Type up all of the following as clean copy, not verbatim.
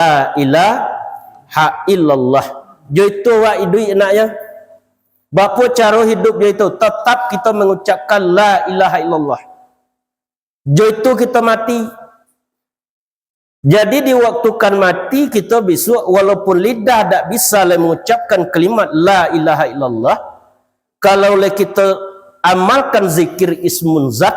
la ilaha illallah. Itu wa idui enaknya. Bapa cara hidup dia itu tetap kita mengucapkan la ilaha illallah. Itu kita mati. Jadi di waktu kan mati kita besok walaupun lidah tak bisa mengucapkan kalimat la ilaha illallah, kalau kita amalkan zikir ismun zat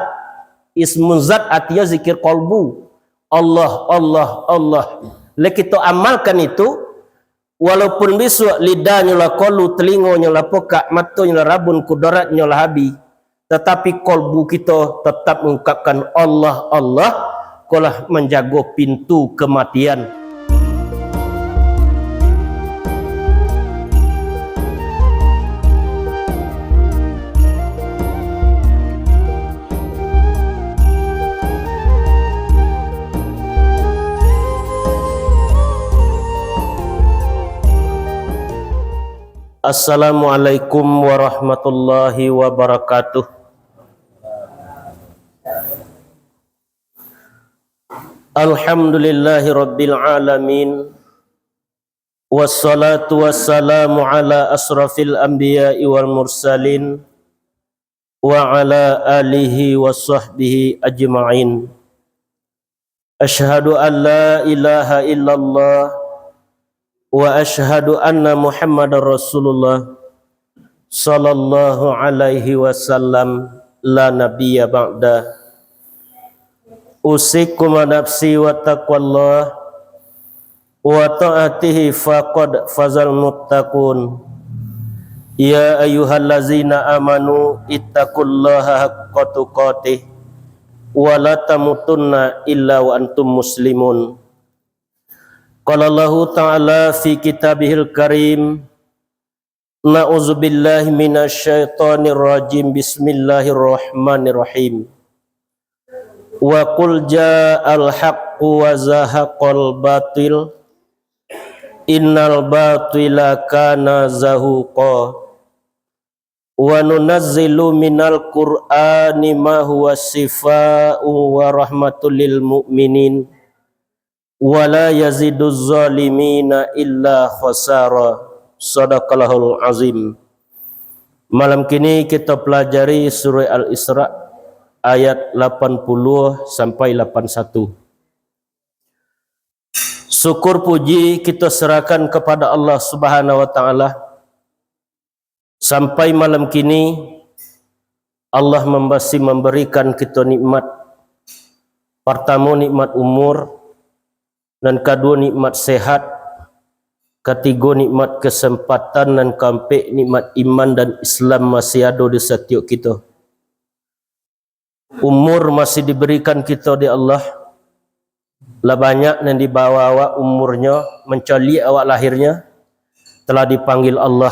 artinya zikir qalbu. Allah, Allah, Allah. Kita amalkan itu, walaupun besok lidahnya lah kolu, telinganya lah pokak, matanya lah rabun, kudaratnya lah habis, tetapi kalbu kita tetap mengungkapkan Allah, Allah, kolah menjaga pintu kematian. Assalamualaikum warahmatullahi wabarakatuh. Alhamdulillahi rabbil alamin. Wassalatu wassalamu ala asrafil anbiya'i wal mursalin wa ala alihi wa sahbihi ajma'in. Ashhadu an la ilaha illallah wa ashhadu anna Muhammadar Rasulullah sallallahu alaihi wasallam la nabiyya ba'da. Usikum nafsi wa taqwallah wa ta'atihi faqad fazal muttaqun. Ya ayyuhallazina amanu ittaqullaha haqqa tuqatih wa la tamutunna illa wa antum muslimun. Qala Allahu ta'ala fi kitabihil karim, na'udzubillahi minasyaitonir rajim, bismillahirrahmanirrahim. Wa qul ja'al haqqu wa zahaqal batil, innal batila kana zahuqa. Wa nunazzilu minal qur'ani ma huwa shifaa'un wa rahmatul lil mu'minin wala yaziduz zalimina illa khasara. Shadaqallahul azim. Malam kini kita pelajari surah Al-Isra ayat 80 sampai 81. Syukur puji kita serahkan kepada Allah Subhanahu wa taala. Sampai malam kini Allah masih memberikan kita nikmat. Pertama nikmat umur, dan kedua nikmat sehat, ketiga nikmat kesempatan, dan keempat nikmat iman dan Islam masih ada di setiap kita. Umur masih diberikan kita di Allah. Lah banyak yang dibawa awak umurnya, mencali awak lahirnya, telah dipanggil Allah,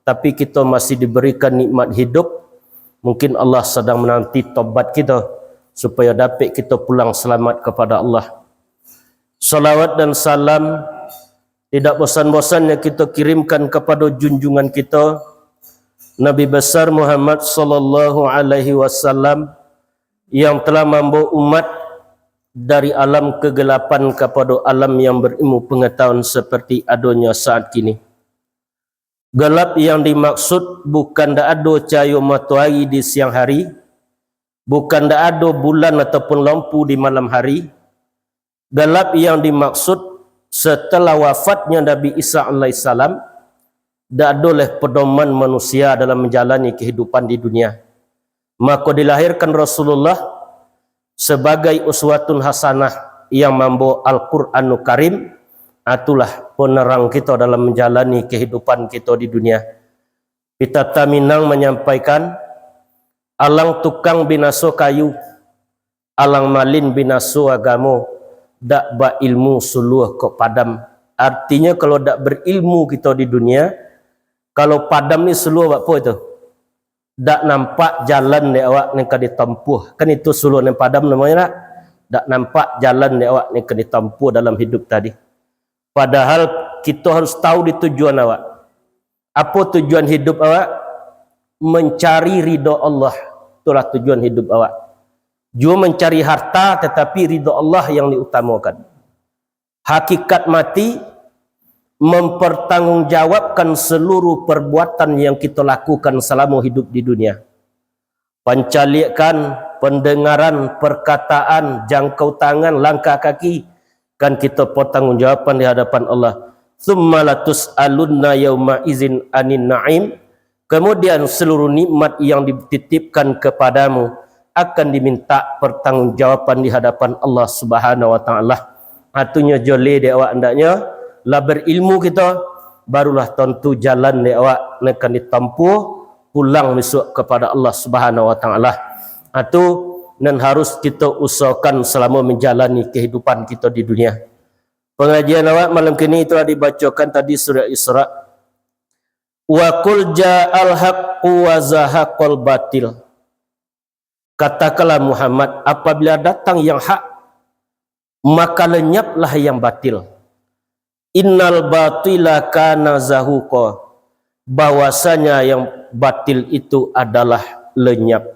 tapi kita masih diberikan nikmat hidup. Mungkin Allah sedang menanti taubat kita supaya dapat kita pulang selamat kepada Allah. Salawat dan salam tidak bosan-bosannya kita kirimkan kepada junjungan kita Nabi besar Muhammad sallallahu alaihi wasallam, yang telah membawa umat dari alam kegelapan kepada alam yang berilmu pengetahuan seperti adanya saat kini. Gelap yang dimaksud bukan dak ada cahaya matahari di siang hari, bukan dak ada bulan ataupun lampu di malam hari. Gelap yang dimaksud setelah wafatnya Nabi Isa alaihissalam, tak ada oleh pedoman manusia dalam menjalani kehidupan di dunia. Maka dilahirkan Rasulullah sebagai uswatun hasanah yang membawa Al-Quranul Karim. Itulah penerang kita dalam menjalani kehidupan kita di dunia. Kita Taminang menyampaikan, alang tukang binaso kayu, alang malin binaso agama, dak ba ilmu suluh kok padam. Artinya kalau dak berilmu kita di dunia, kalau padam ni suluh apa itu? Dak nampak jalan di awak ni kena ditempuh. Kan itu suluh yang padam namanya. Dak nampak jalan di awak ni kena ditempuh dalam hidup tadi. Padahal kita harus tahu di tujuan awak. Apa tujuan hidup awak? Mencari ridha Allah. Itulah tujuan hidup awak. Jua mencari harta tetapi ridha Allah yang diutamakan. Hakikat mati mempertanggungjawabkan seluruh perbuatan yang kita lakukan selama hidup di dunia. Pencalikan, pendengaran, perkataan, jangkau tangan, langkah kaki, kan kita pertanggungjawaban di hadapan Allah. Tsumma latus'alunna yauma izin anin na'im. Kemudian seluruh nikmat yang dititipkan kepadamu akan diminta pertanggungjawaban di hadapan Allah Subhanahu wa taala. Atunya jole dia awak hendaknya lah berilmu kita, barulah tentu jalan dia awak akan ditempuh pulang besok kepada Allah Subhanahu wa taala. Atu dan harus kita usahakan selama menjalani kehidupan kita di dunia. Pengajian awak malam kini telah dibacakan tadi surah Isra. Wa qul ja'al haqqu wa zahaqal batil. Katakanlah Muhammad, apabila datang yang hak, maka lenyaplah yang batil. Innal batila kana zahuqa. Bahwasanya yang batil itu adalah lenyap.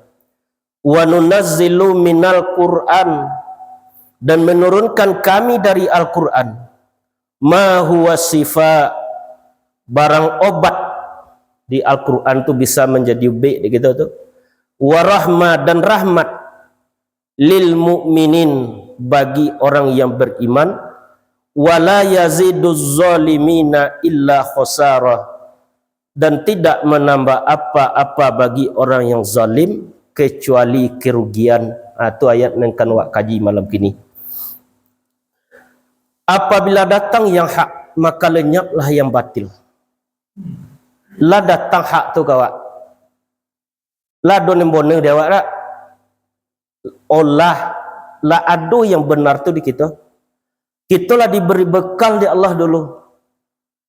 Wa nunazzilu minal Qur'an, dan menurunkan kami dari Al-Quran ma huwa sifa, barang obat. Di Al-Quran tu bisa menjadi baik gitu tu. Wa rahmah, dan rahmat lil mu'minin, bagi orang yang beriman. Wala yaziduz zalimina illa khosara, dan tidak menambah apa-apa bagi orang yang zalim kecuali kerugian. Itu ayat yang kan wak kaji malam kini. Apabila datang yang hak, maka lenyaplah yang batil. Lah datang hak tu kawak. Lah donem boneng dia awak tak? Olah lah ado yang benar tu di kita. Kita lah diberi bekal di Allah dulu.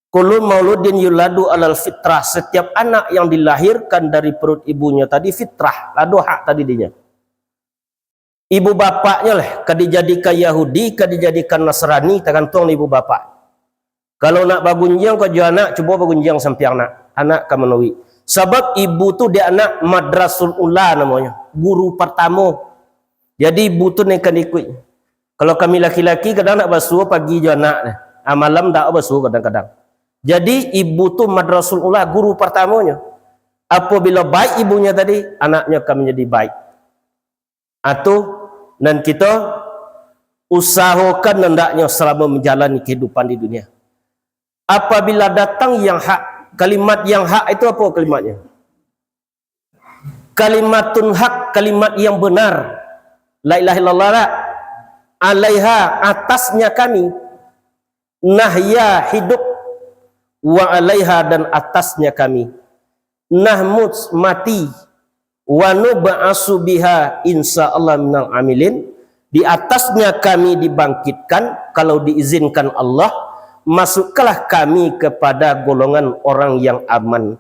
Kullu mauludin yuladu alal fitrah. Setiap anak yang dilahirkan dari perut ibunya tadi fitrah. Lado hak tadi dinya. Ibu bapaknya lah, kad dijadikan Yahudi, kad dijadikan Nasrani, tergantung ibu bapak. Kalau nak bagunjang kau jual anak, cuba bagunjang sampai anak kamu nawi. Sebab ibu tu dia anak madrasul ula namanya, guru pertama. Jadi ibu tu nak ikut. Kalau kami laki-laki kadang nak basuh pagi jual anak, malam tak basuh kadang-kadang. Jadi ibu tu madrasul ula, guru pertamanya. Apabila baik ibunya tadi, anaknya akan menjadi baik. Atau dan kita usahakan hendaknya selama menjalani kehidupan di dunia. Apabila datang yang hak, kalimat yang hak itu apa kalimatnya? Kalimatun hak, kalimat yang benar. La ilaha illallah la. Alaiha, atasnya kami. Nahya, hidup. Wa alaiha, dan atasnya kami. Nahmut, mati. Wa nub'asu biha insyaallah minal amilin. Di atasnya kami dibangkitkan kalau diizinkan Allah. Masuklah kami kepada golongan orang yang aman.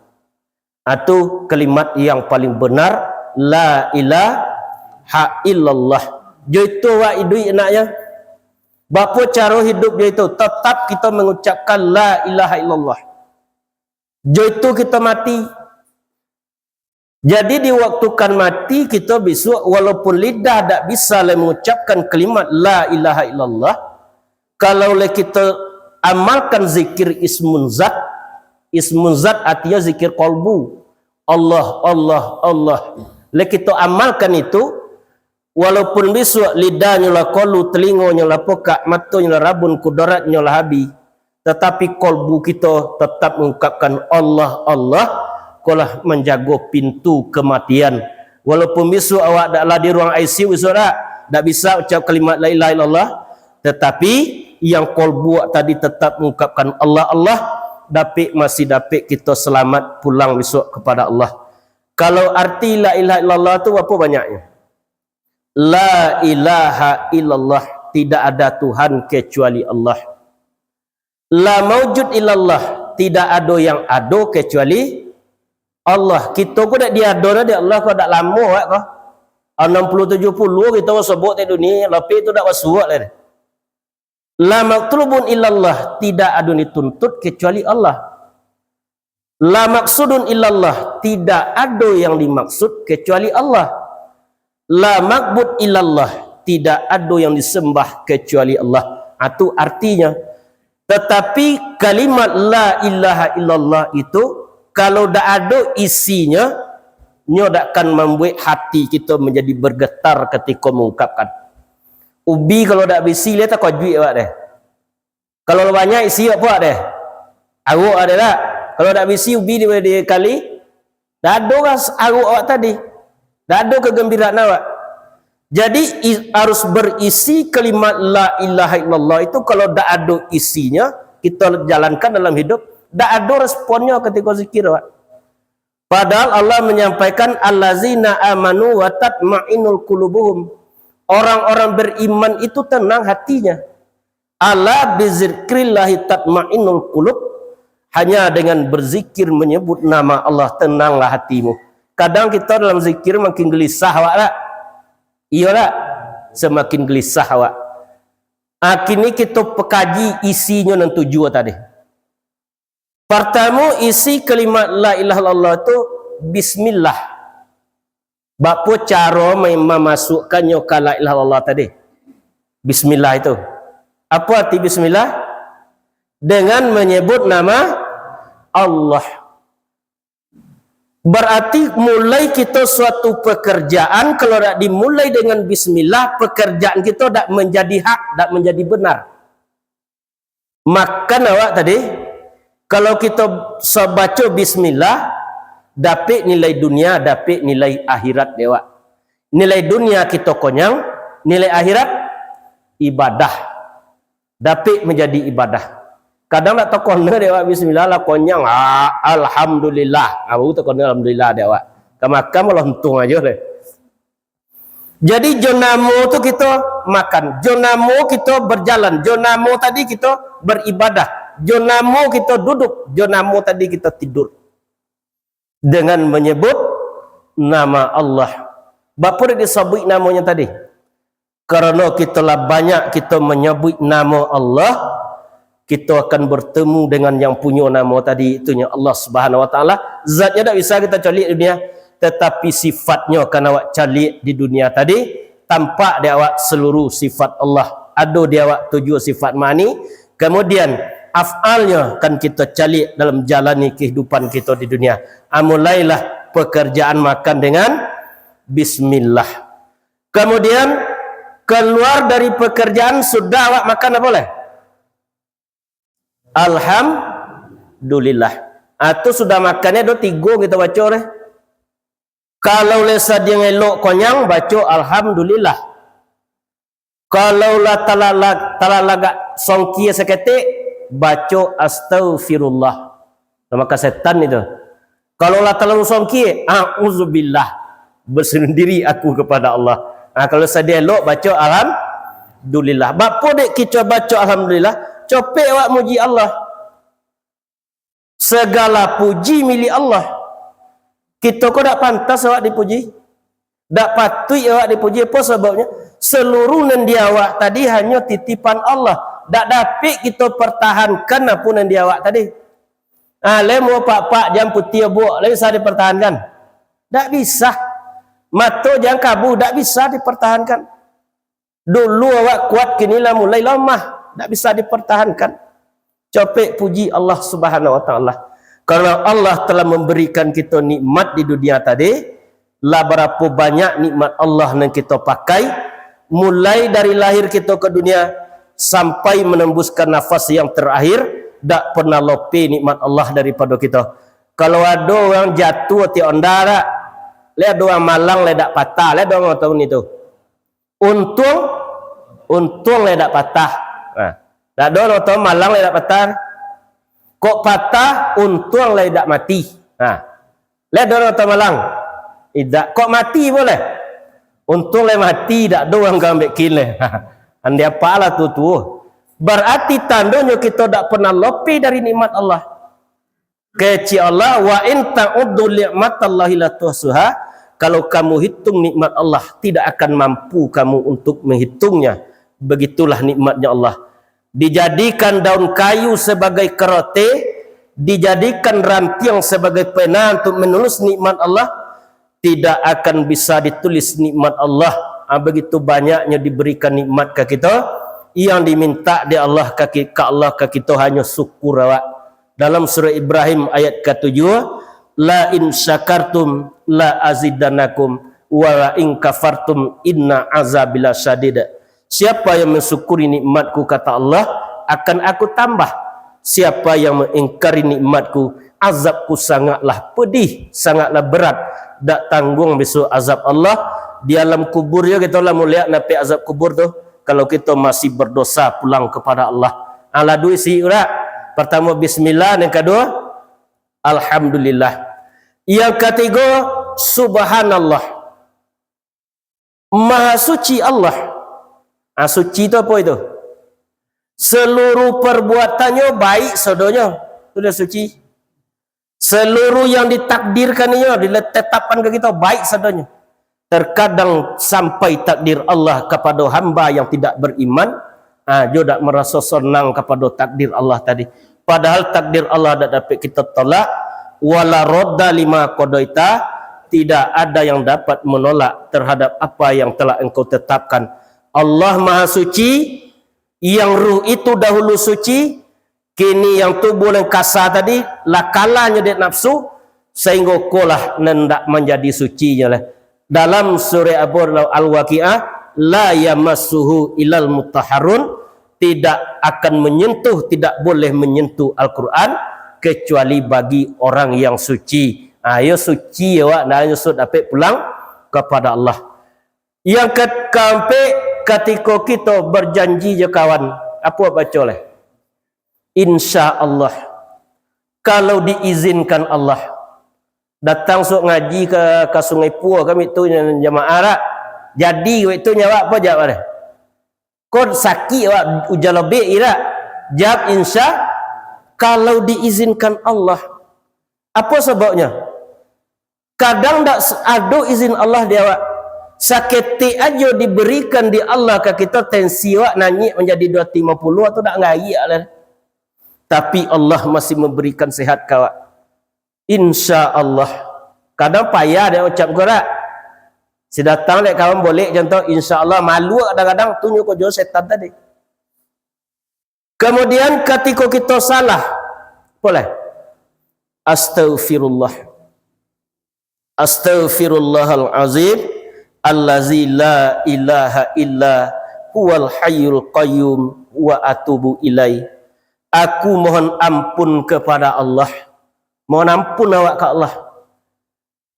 Itu kalimat yang paling benar, la ilaha illallah. Itu wa idui enaknya. Bapa cara hidup dia itu tetap kita mengucapkan la ilaha illallah. Itu kita mati. Jadi di waktu kan mati kita besok walaupun lidah tak bisa mengucapkan kalimat la ilaha illallah, kalau kita amalkan zikir ismun zat artinya zikir qalbu, Allah Allah Allah, kita amalkan itu, walaupun besok lidahnya lah qalu, telinganya lah pokak, matanya lah rabun, kudaratnya lah habis, tetapi qalbu kita tetap mengungkapkan Allah Allah, kolah menjaga pintu kematian. Walaupun besok awak daklah di ruang ICU besok tak bisa ucap kalimat la ilaha illallah, tetapi yang qalbu tadi tetap mengungkapkan Allah Allah, masih dapat kita selamat pulang besok kepada Allah. Kalau arti la ilaha illallah tu apa banyaknya? La ilaha illallah, tidak ada Tuhan kecuali Allah. La maujud illallah, tidak ada yang ada kecuali Allah. Kita pun dak diada dah Allah kau dak lama wak kau. 60 70 kita sebut di dunia, lepas tu dak wasuat dah. La matlubun illallah, tidak ada dituntut kecuali Allah. La maksudun illallah, tidak ada yang dimaksud kecuali Allah. La ma'bud illallah, tidak ada yang disembah kecuali Allah. Itu artinya. Tetapi kalimat la ilaha illallah itu kalau dak ada isinya, nyo dak akan membuat hati kita menjadi bergetar ketika mengungkapkan. Ubi kalau dak bisi dia tak kojui awak deh. Kalau banyak isi apa deh? Aruk ada tak? Kalau dak bisi ubi dia kali, dak ada kan aruk awak tadi. Dak ada kegembiraan awak. Jadi harus berisi kalimat la ilaha illallah itu. Kalau dak ada isinya, kita jalankan dalam hidup, dak ada responnya ketika zikir awak. Padahal Allah menyampaikan allazina amanu wa tatma'innul qulubuhum. Orang-orang beriman itu tenang hatinya. Ala bizikrillahi tatma'innul qulub. Hanya dengan berzikir menyebut nama Allah tenanglah hatimu. Kadang kita dalam zikir makin gelisah awak tak? Iya tak? Semakin gelisah awak. Kini kita pekaji isinya dan tujuan tadi. Pertama isi kalimat la ilaha illallah itu bismillah. Bapa cara memasukkannya ke la ilaha illallah tadi. Bismillah itu. Apa arti bismillah? Dengan menyebut nama Allah. Berarti mulai kita suatu pekerjaan, kalau tak dimulai dengan bismillah, pekerjaan kita tak menjadi hak, tak menjadi benar. Makan awak tadi, kalau kita baca bismillah, dapat nilai dunia, dapat nilai akhirat dewa. Nilai dunia kita konyang, nilai akhirat ibadah. Dapat menjadi ibadah. Kadang nak tokon dewa bismillah lah konyang, alhamdulillah. Aku tokon alhamdulillah dewa. Kemakan malah untung aja deh. Jadi jonamo tu kita makan, jonamo kita berjalan, jonamo tadi kita beribadah, jonamo kita duduk, jonamo tadi kita tidur. Dengan menyebut nama Allah. Bapa dia disebut namanya tadi. Karena kita lah banyak kita menyebut nama Allah, kita akan bertemu dengan yang punya nama tadi, itunya Allah Subhanahu Wa Taala. Zatnya tak bisa kita cari di dunia, tetapi sifatnya akan awak cari di dunia tadi. Tampak di awak seluruh sifat Allah. Ada di awak 7 sifat mani. Kemudian af'alnya akan kita cari dalam jalani kehidupan kita di dunia. Mulailah pekerjaan makan dengan bismillah. Kemudian keluar dari pekerjaan sudah awak makan apa boleh? Alhamdulillah. Atau sudah makannya ada 3 kita baca oleh. Kalau lesa dia ngelok konyang baca alhamdulillah. Kalau lah talalaga songkia seketik baca astaghfirullah. Maka setan itu. Kalau lah terlalu songkia, auzubillah. Bersendiri aku kepada Allah. Kalau saya elok baca alhamdulillah. Bapa dek kita baca alhamdulillah. Copek awak muji Allah. Segala puji milik Allah. Kita kok tak pantas awak dipuji? Tak patut awak dipuji. Apa sebabnya? Seluruh nendi awak tadi hanya titipan Allah. Tak dapat kita pertahankan apa nendi awak tadi. Lemo pak jam putih buat, lagi bisa dipertahankan? Tak bisa. Mata jangan kabur, tak bisa dipertahankan. Dulu awak kuat, kinilah mulai lemah. Tak bisa dipertahankan. Copek puji Allah Subhanahu Wa Taala. Karena Allah telah memberikan kita nikmat di dunia tadi. Lah berapa banyak nikmat Allah yang kita pakai. Mulai dari lahir kita ke dunia sampai menembuskan nafas yang terakhir. Tak pernah lopi nikmat Allah daripada kita. Kalau ada orang jatuh di ondara, lihat orang malang ledak patah, lihat orang tahun itu. Untung ledak patah. Tak ada orang tahu malang ledak patah. Kok patah, untung ledak mati. Lihat orang tahu malang. Tidak. Kok mati boleh? Untung le mati, tak ada orang ambil kile. Andi apalah tu. Berarti tandanya kita tak pernah lopi dari nikmat Allah. Keci Allah wa in ta'uddu ni'matallahi la tuhsuha. Kalau kamu hitung nikmat Allah, tidak akan mampu kamu untuk menghitungnya. Begitulah nikmatnya Allah. Dijadikan daun kayu sebagai kerote, dijadikan ranting sebagai pena untuk menulis nikmat Allah, tidak akan bisa ditulis nikmat Allah. Begitu banyaknya diberikan nikmat ke kita. yang diminta di Allah ke Allah ke kita hanya syukur awak. Dalam surah Ibrahim ayat ke-7, la in syakartum la azidanakum wa la in kafartum inna azabila syadid. Siapa yang mensyukuri nikmatku kata Allah, akan aku tambah. Siapa yang mengingkari nikmatku, azabku sangatlah pedih, sangatlah berat. Tak tanggung besok azab Allah di alam kubur. Ya kita lah melihat napi azab kubur tu. Kalau kita masih berdosa pulang kepada Allah. Ala dua isi urat. Pertama bismillah, yang kedua alhamdulillah. Yang ketiga subhanallah. Maha suci Allah. Suci itu apa itu? Seluruh perbuatannya baik saudaranya. Sudah suci. Seluruh yang ditakdirkannya, diletakkan ke kita baik saudaranya. Terkadang sampai takdir Allah kepada hamba yang tidak beriman, dia tak merasa senang kepada takdir Allah tadi. Padahal takdir Allah tak dapat kita tolak. Wala radda lima qadaita, tidak ada yang dapat menolak terhadap apa yang telah engkau tetapkan. Allah Maha Suci, yang ruh itu dahulu suci, kini yang tubuh yang kasar tadi lakalanya dia nafsu, sehingga kolah nendak menjadi sucinya lah. Dalam surah Al-Waqi'ah, la yamassuhu ilal mutahharun, tidak akan menyentuh, tidak boleh menyentuh Al-Quran kecuali bagi orang yang suci. Ayo suci awak, dan ayo dapat pulang kepada Allah. Yang keempat, ketika kita berjanji je kawan, apa baca lah? Insya Allah, kalau diizinkan Allah, datang sok ngaji ke Sungai Pua kami tu jamaah rak. Jadi itu nyawa apa jawab dia? Kau sakit awak ujar lebih ira. Jawab insya kalau diizinkan Allah. Apa sebabnya? Kadang tak ada izin Allah dia awak. Sakiti aja diberikan di Allah ke kita, tensi awak nanyik menjadi 250 atau tak ngayak lah. Tapi Allah masih memberikan sehat kawak. Insya Allah. Kadang payah dia ucap gerak. Si datang lek kawan boleh contoh insya Allah, malu kadang-kadang tunjuk ke jauh setan tadi. Kemudian ketika kita salah, boleh astaghfirullah. Astaghfirullahal azim allazi la ilaha illa huwal hayyul qayyum wa atubu ilai. Aku mohon ampun kepada Allah. Mohon ampun awak ke Allah.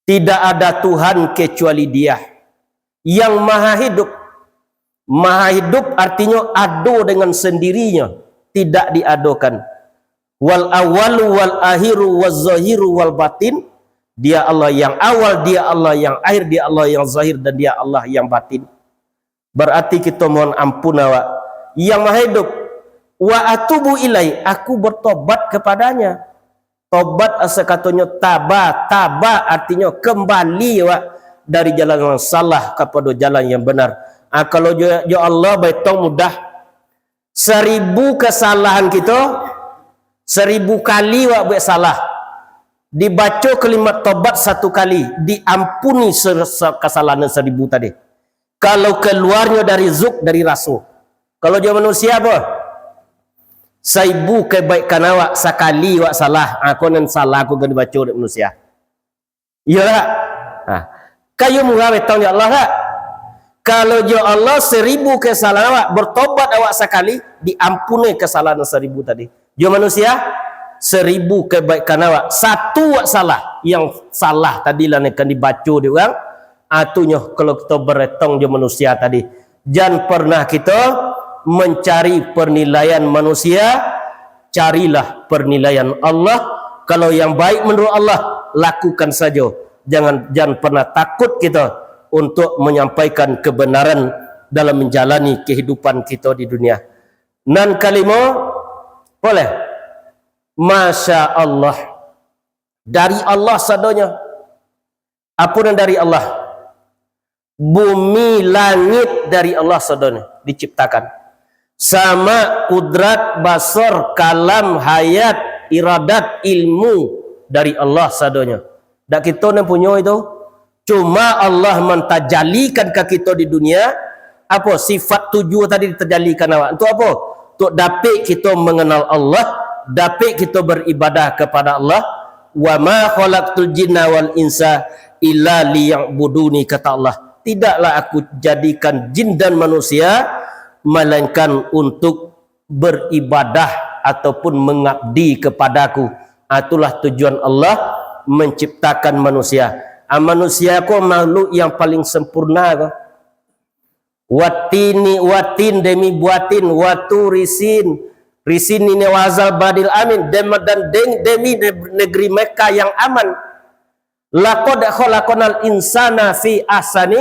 Tidak ada Tuhan kecuali Dia yang maha hidup. Maha hidup artinya ado dengan sendirinya, tidak diadokan. Wal awalu wal akhiru wal zahiru wal batin. Dia Allah yang awal, Dia Allah yang akhir, Dia Allah yang zahir, dan Dia Allah yang batin. Berarti kita mohon ampun awak yang maha hidup. Wa atubu ilai, aku bertobat kepadanya. Tobat asal katanya taba artinya kembali awak dari jalan yang salah kepada jalan yang benar. Kalau ya Allah betong mudah, 1000 kesalahan kita, 1000 kali awak buat salah, dibaca kalimat tobat 1 kali, diampuni kesalahan 1000 tadi. Kalau keluarnya dari zuk, dari rasul. Kalau dia manusia apa? 1000 kebaikan awak sekali awak salah, aku nan salah aku kena baca oleh manusia. Iya tak? Kayu mengawet tahu ya Allah tak? Kalau ya Allah 1000 kesalahan awak, bertobat awak sekali, diampuni kesalahan 1000 tadi. Ya manusia 1000 kebaikan awak, 1 awak salah, yang salah tadi lah akan dibaca dia orang. Atunya kalau kita beretong dia manusia tadi. Jangan pernah kita mencari penilaian manusia, carilah penilaian Allah. Kalau yang baik menurut Allah, lakukan saja. Jangan pernah takut kita untuk menyampaikan kebenaran dalam menjalani kehidupan kita di dunia. Nan kalimah boleh. Masya Allah, dari Allah sadanya. Apa yang dari Allah? Bumi langit dari Allah sadanya diciptakan. Sama kudrat, basar, kalam, hayat, iradat, ilmu dari Allah sadanya. Tak kita yang punya itu. Cuma Allah mentajalikan ke kita di dunia Apa sifat tujuh tadi terjalikan awak? Untuk apa? Untuk dapat kita mengenal Allah, dapat kita beribadah kepada Allah. Wa ma khalaqtul jinna wal insa illa liya'buduni, kata Allah. Tidaklah aku jadikan jin dan manusia melainkan untuk beribadah ataupun mengabdi kepadaku. Itulah tujuan Allah menciptakan manusia. Manusia ko makhluk yang paling sempurna ko. Watin demi buatin, watu risin ini wazal badil amin, dan demi negeri Mekah yang aman. Laqad khalaqnal insana fi ahsani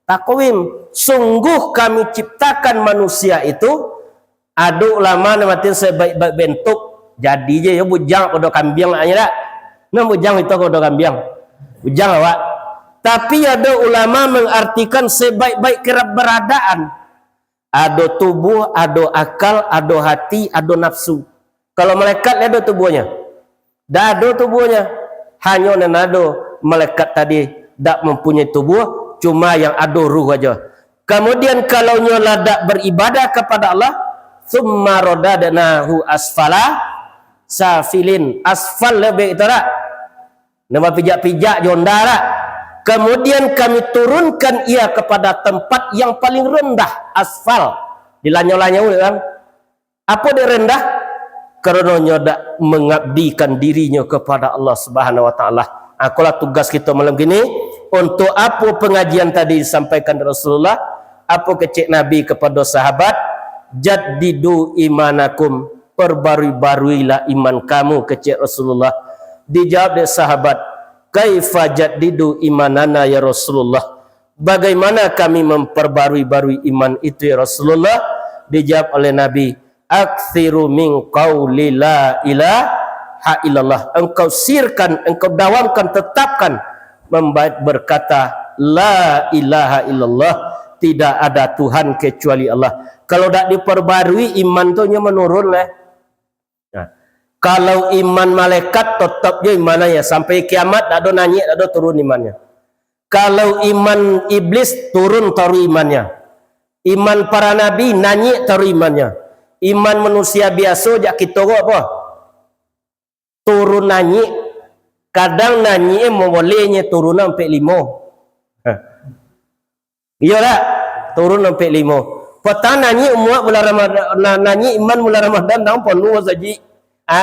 taqwim. Sungguh kami ciptakan manusia itu adu ulama namatin sebaik-baik bentuk. Jadi je ya bujang pada kambing lah tak. Nah bujang itu pada kambing. Bujang awak. Tapi ada ulama mengartikan sebaik-baik keberadaan. Ada tubuh, ada akal, ada hati, ada nafsu. Kalau malaikat ada tubuhnya. Dah ada tubuhnya. Hanya ada malaikat tadi tak mempunyai tubuh, cuma yang ada ruh aja. Kemudian kalau nyola tak beribadah kepada Allah, summa radadnahu asfala safilin. Asfal lebih itu tak? Nama pijak-pijak jonda tak? Kemudian kami turunkan ia kepada tempat yang paling rendah, asfal. Dilanya-lanya kan? Apa dia rendah? Karena nyodak mengabdikan dirinya kepada Allah Subhanahu wa taala. Akulah tugas kita malam gini. Untuk apa pengajian tadi disampaikan Rasulullah? Apa kecik Nabi kepada sahabat? Jaddidu imanakum, perbarui-baruilah iman kamu, kecik Rasulullah. Dijawab oleh sahabat, kaifa jaddidu imanana ya Rasulullah? Bagaimana kami memperbarui iman itu ya Rasulullah? Dijawab oleh Nabi, aktsiru min qauli la ilaha illallah. Engkau sirkan, engkau dawamkan, tetapkan berkata la ilaha illallah, tidak ada Tuhan kecuali Allah. Kalau tak diperbarui iman tu nya menurun lah. Nah, kalau iman malaikat tetap je imannya sampai kiamat, tak ada naik, tak ada turun imannya. Kalau iman iblis turun taruh imannya. Iman para nabi naik taruh imannya. Iman manusia biasa jak kita apa? Turun naik. Kadang naik bolehnya turun sampai 5. Iya tak? Turun sampai 5. Petang naik muat bulan Ramadan, naik iman bulan Ramadan dah penuh saja.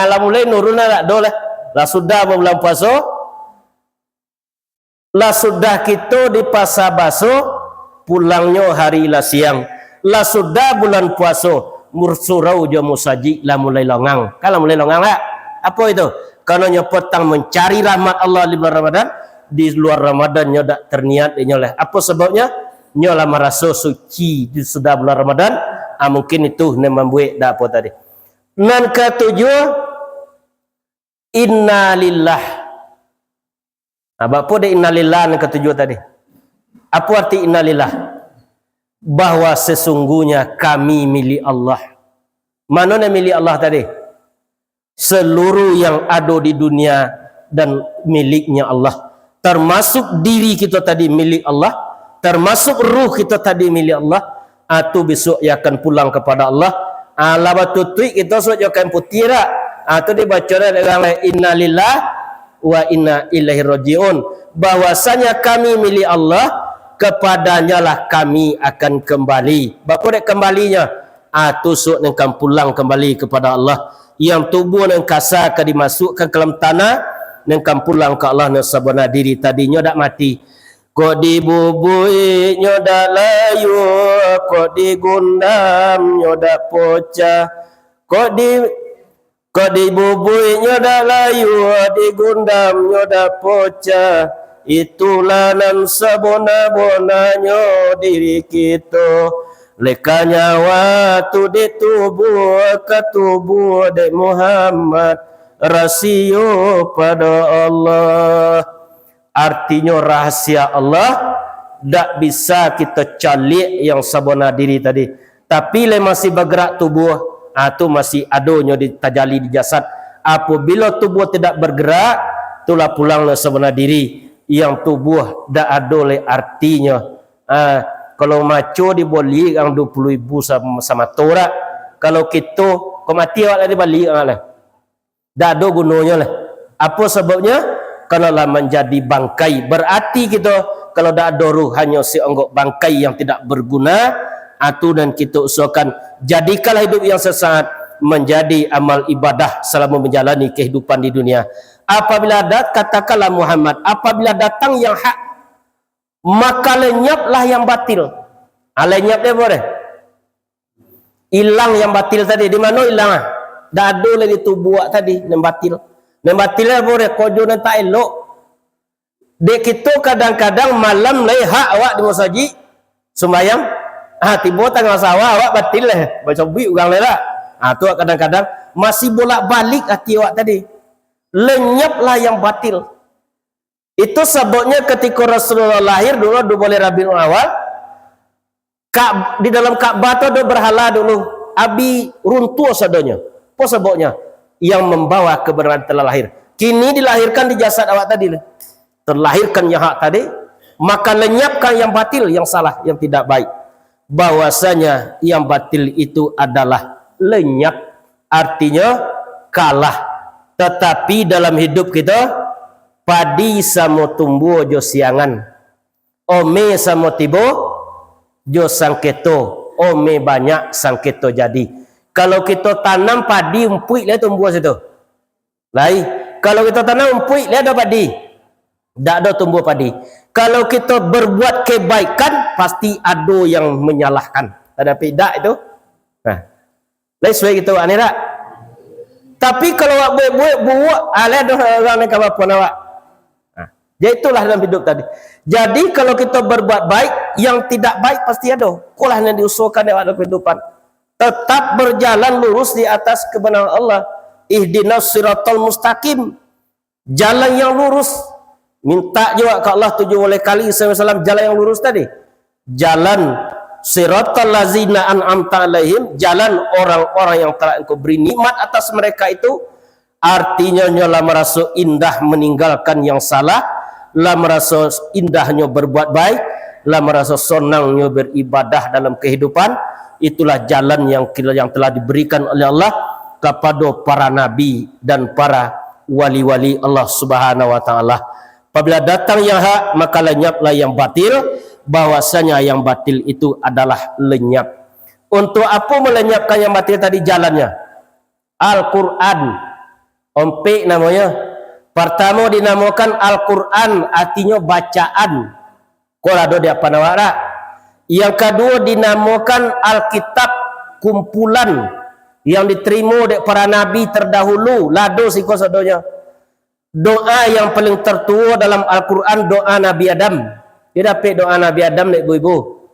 Lah mulai nurun tak ada lah. Lah sudah bulan puasa. Lah sudah kita di pasar baso, pulangnya hari lah siang. Lah sudah bulan puasa, mursurau je musaji lah mulai longang. Kalau mulai longang tak? Apa itu? Karena petang mencari rahmat Allah di bulan Ramadan, di luar Ramadan nyo dak terniat nyo lah. Apa sebabnya? Nyo lah merasa suci di sudah bulan Ramadan. Mungkin itu yang membuat dak apa tadi. Nan ketujuh, innalillah. Apa dia innalillah yang ketujuh tadi? Apa arti innalillah? Bahwa sesungguhnya kami milik Allah. Mana yang milik Allah tadi? Seluruh yang ada di dunia dan miliknya Allah. Termasuk diri kita tadi milik Allah. Termasuk ruh kita tadi milik Allah. Itu besok ia akan pulang kepada Allah. Labat tutui kita besok ia akan putira. Itu dibaca dengan innalillah wa inna ilaihi rajiun. Bahwasanya kami milik Allah, kepadanya lah kami akan kembali. Bapa dek kembalinya? Tusuk yang akan pulang kembali kepada Allah. Yang tubuh yang kasar akan dimasukkan ke dalam tanah, yang akan pulang ke Allah yang sabana diri tadinya dak mati. Kok dibubui nyodak layu, kok digundam nyodak pocah, kok dibubui nyodak layu, digundam nyodak pocah. Itulah nan sabona-bonanya diri kita. Lekanya waktu di tubuh ke tubuh de Muhammad, rasio pada Allah. Artinya rahasia Allah tak bisa kita calik yang sabona diri tadi. Tapi le masih bergerak tubuh, itu masih adanya di tajali di jasad. Apabila tubuh tidak bergerak, itulah pulang le sabona diri. Yang tubuh tak ada le artinya. Kalau maco diboli ang 20,000 sama tora. Kalau kita kau mati awak lagi balik lah. Dah ada gunanya lah. Apa sebabnya? Kalau lah menjadi bangkai. Berarti kita kalau dah ada ruh hanya seonggok bangkai yang tidak berguna. Atu dan kita usahakan jadikanlah hidup yang sesaat menjadi amal ibadah selama menjalani kehidupan di dunia. Apabila katakanlah Muhammad, apabila datang yang hak, maka lenyaplah yang batil. Lenyap dia boleh. Hilang yang batil tadi. Di mana hilang? Dah ada lagi tu buat tadi yang batil. Yang batil dia boleh kojo dan tak elok. Dek kita kadang-kadang malam leh hak awak di masjid sembahyang. Tiba tengah sawah awak batil lah. Baca buik orang lah. Tu kadang-kadang masih bolak-balik hati awak tadi. Lenyaplah yang batil. Itu sebabnya ketika Rasulullah lahir dulu boleh Rabiul Awal. Di dalam Ka'bah tu ada berhala dulu. Abi runtuh sadanya. Apa sebabnya? Yang membawa kebenaran telah lahir. Kini dilahirkan di jasad awak tadi. Terlahirkan yang hak tadi. Maka lenyapkan yang batil, yang salah, yang tidak baik. Bahwasanya yang batil itu adalah lenyap. Artinya kalah. Tetapi dalam hidup kita, padi samo tumbuh jo siangan. Ome samo tibo jo sangketo. Ome banyak sangketo jadi. Kalau kita tanam padi umpui dia tumbuh situ. Lai. Kalau kita tanam umpui dia ada padi. Tak ada tumbuh padi. Kalau kita berbuat kebaikan pasti ada yang menyalahkan. Tetapi tak itu. Nah. Lai sesuai gitu ani tak? Tapi kalau awak buat ada orang yang kamu pun awak. Jadi itulah dalam hidup tadi. Jadi kalau kita berbuat baik, yang tidak baik pasti ada. Kulah yang diusulkan dalam kehidupan. Tetap berjalan lurus di atas kebenaran Allah. Ihdinas siratal mustaqim. Jalan yang lurus. Minta juga ke Allah 7 kali SAW jalan yang lurus tadi. Jalan siratal lazina an'amta alaihim, jalan orang-orang yang telah engkau beri nikmat atas mereka itu. Artinya lah merasa indah meninggalkan yang salah, lah merasa indahnya berbuat baik, lah merasa senangnya beribadah dalam kehidupan. Itulah jalan yang telah diberikan oleh Allah kepada para nabi dan para wali-wali Allah Subhanahu wa taala. Apabila datang yang hak, maka lenyaplah yang batil. Bahwasanya yang batil itu adalah lenyap. Untuk apa melenyapkan yang batil tadi jalannya? Al-Quran. Ompek namanya. Pertama dinamakan Al-Quran, artinya bacaan. Kalau ada di apa namanya? Yang kedua dinamakan Alkitab, kumpulan yang diterima oleh para nabi terdahulu. Lado siko sadonya. Doa yang paling tertua dalam Al-Quran doa Nabi Adam. Dia dapat doa Nabi Adam ibu-ibu.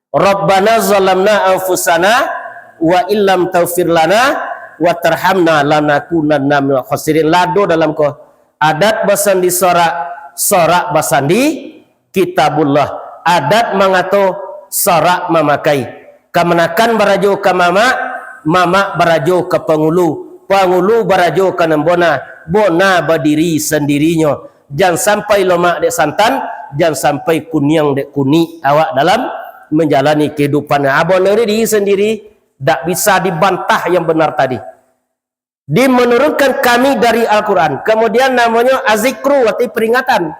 Rabbana zalamna anfusana wa illam taghfir lana wa tarhamna lanakunanna minal khasirin. Lado dalam ko adat basandi sorak basandi kitabullah. Adat mengato sorak memakai. Kemenakan barajo ke mama barajo ke pengulu barajo ke nembona, bona berdiri sendirinya. Jangan sampai lomak dek santan, jangan sampai kunyang dek kuni awak dalam menjalani kehidupan. Abang diri sendiri tak bisa dibantah yang benar tadi. Dimenurunkan kami dari Al-Quran. Kemudian namanya azikru, arti peringatan.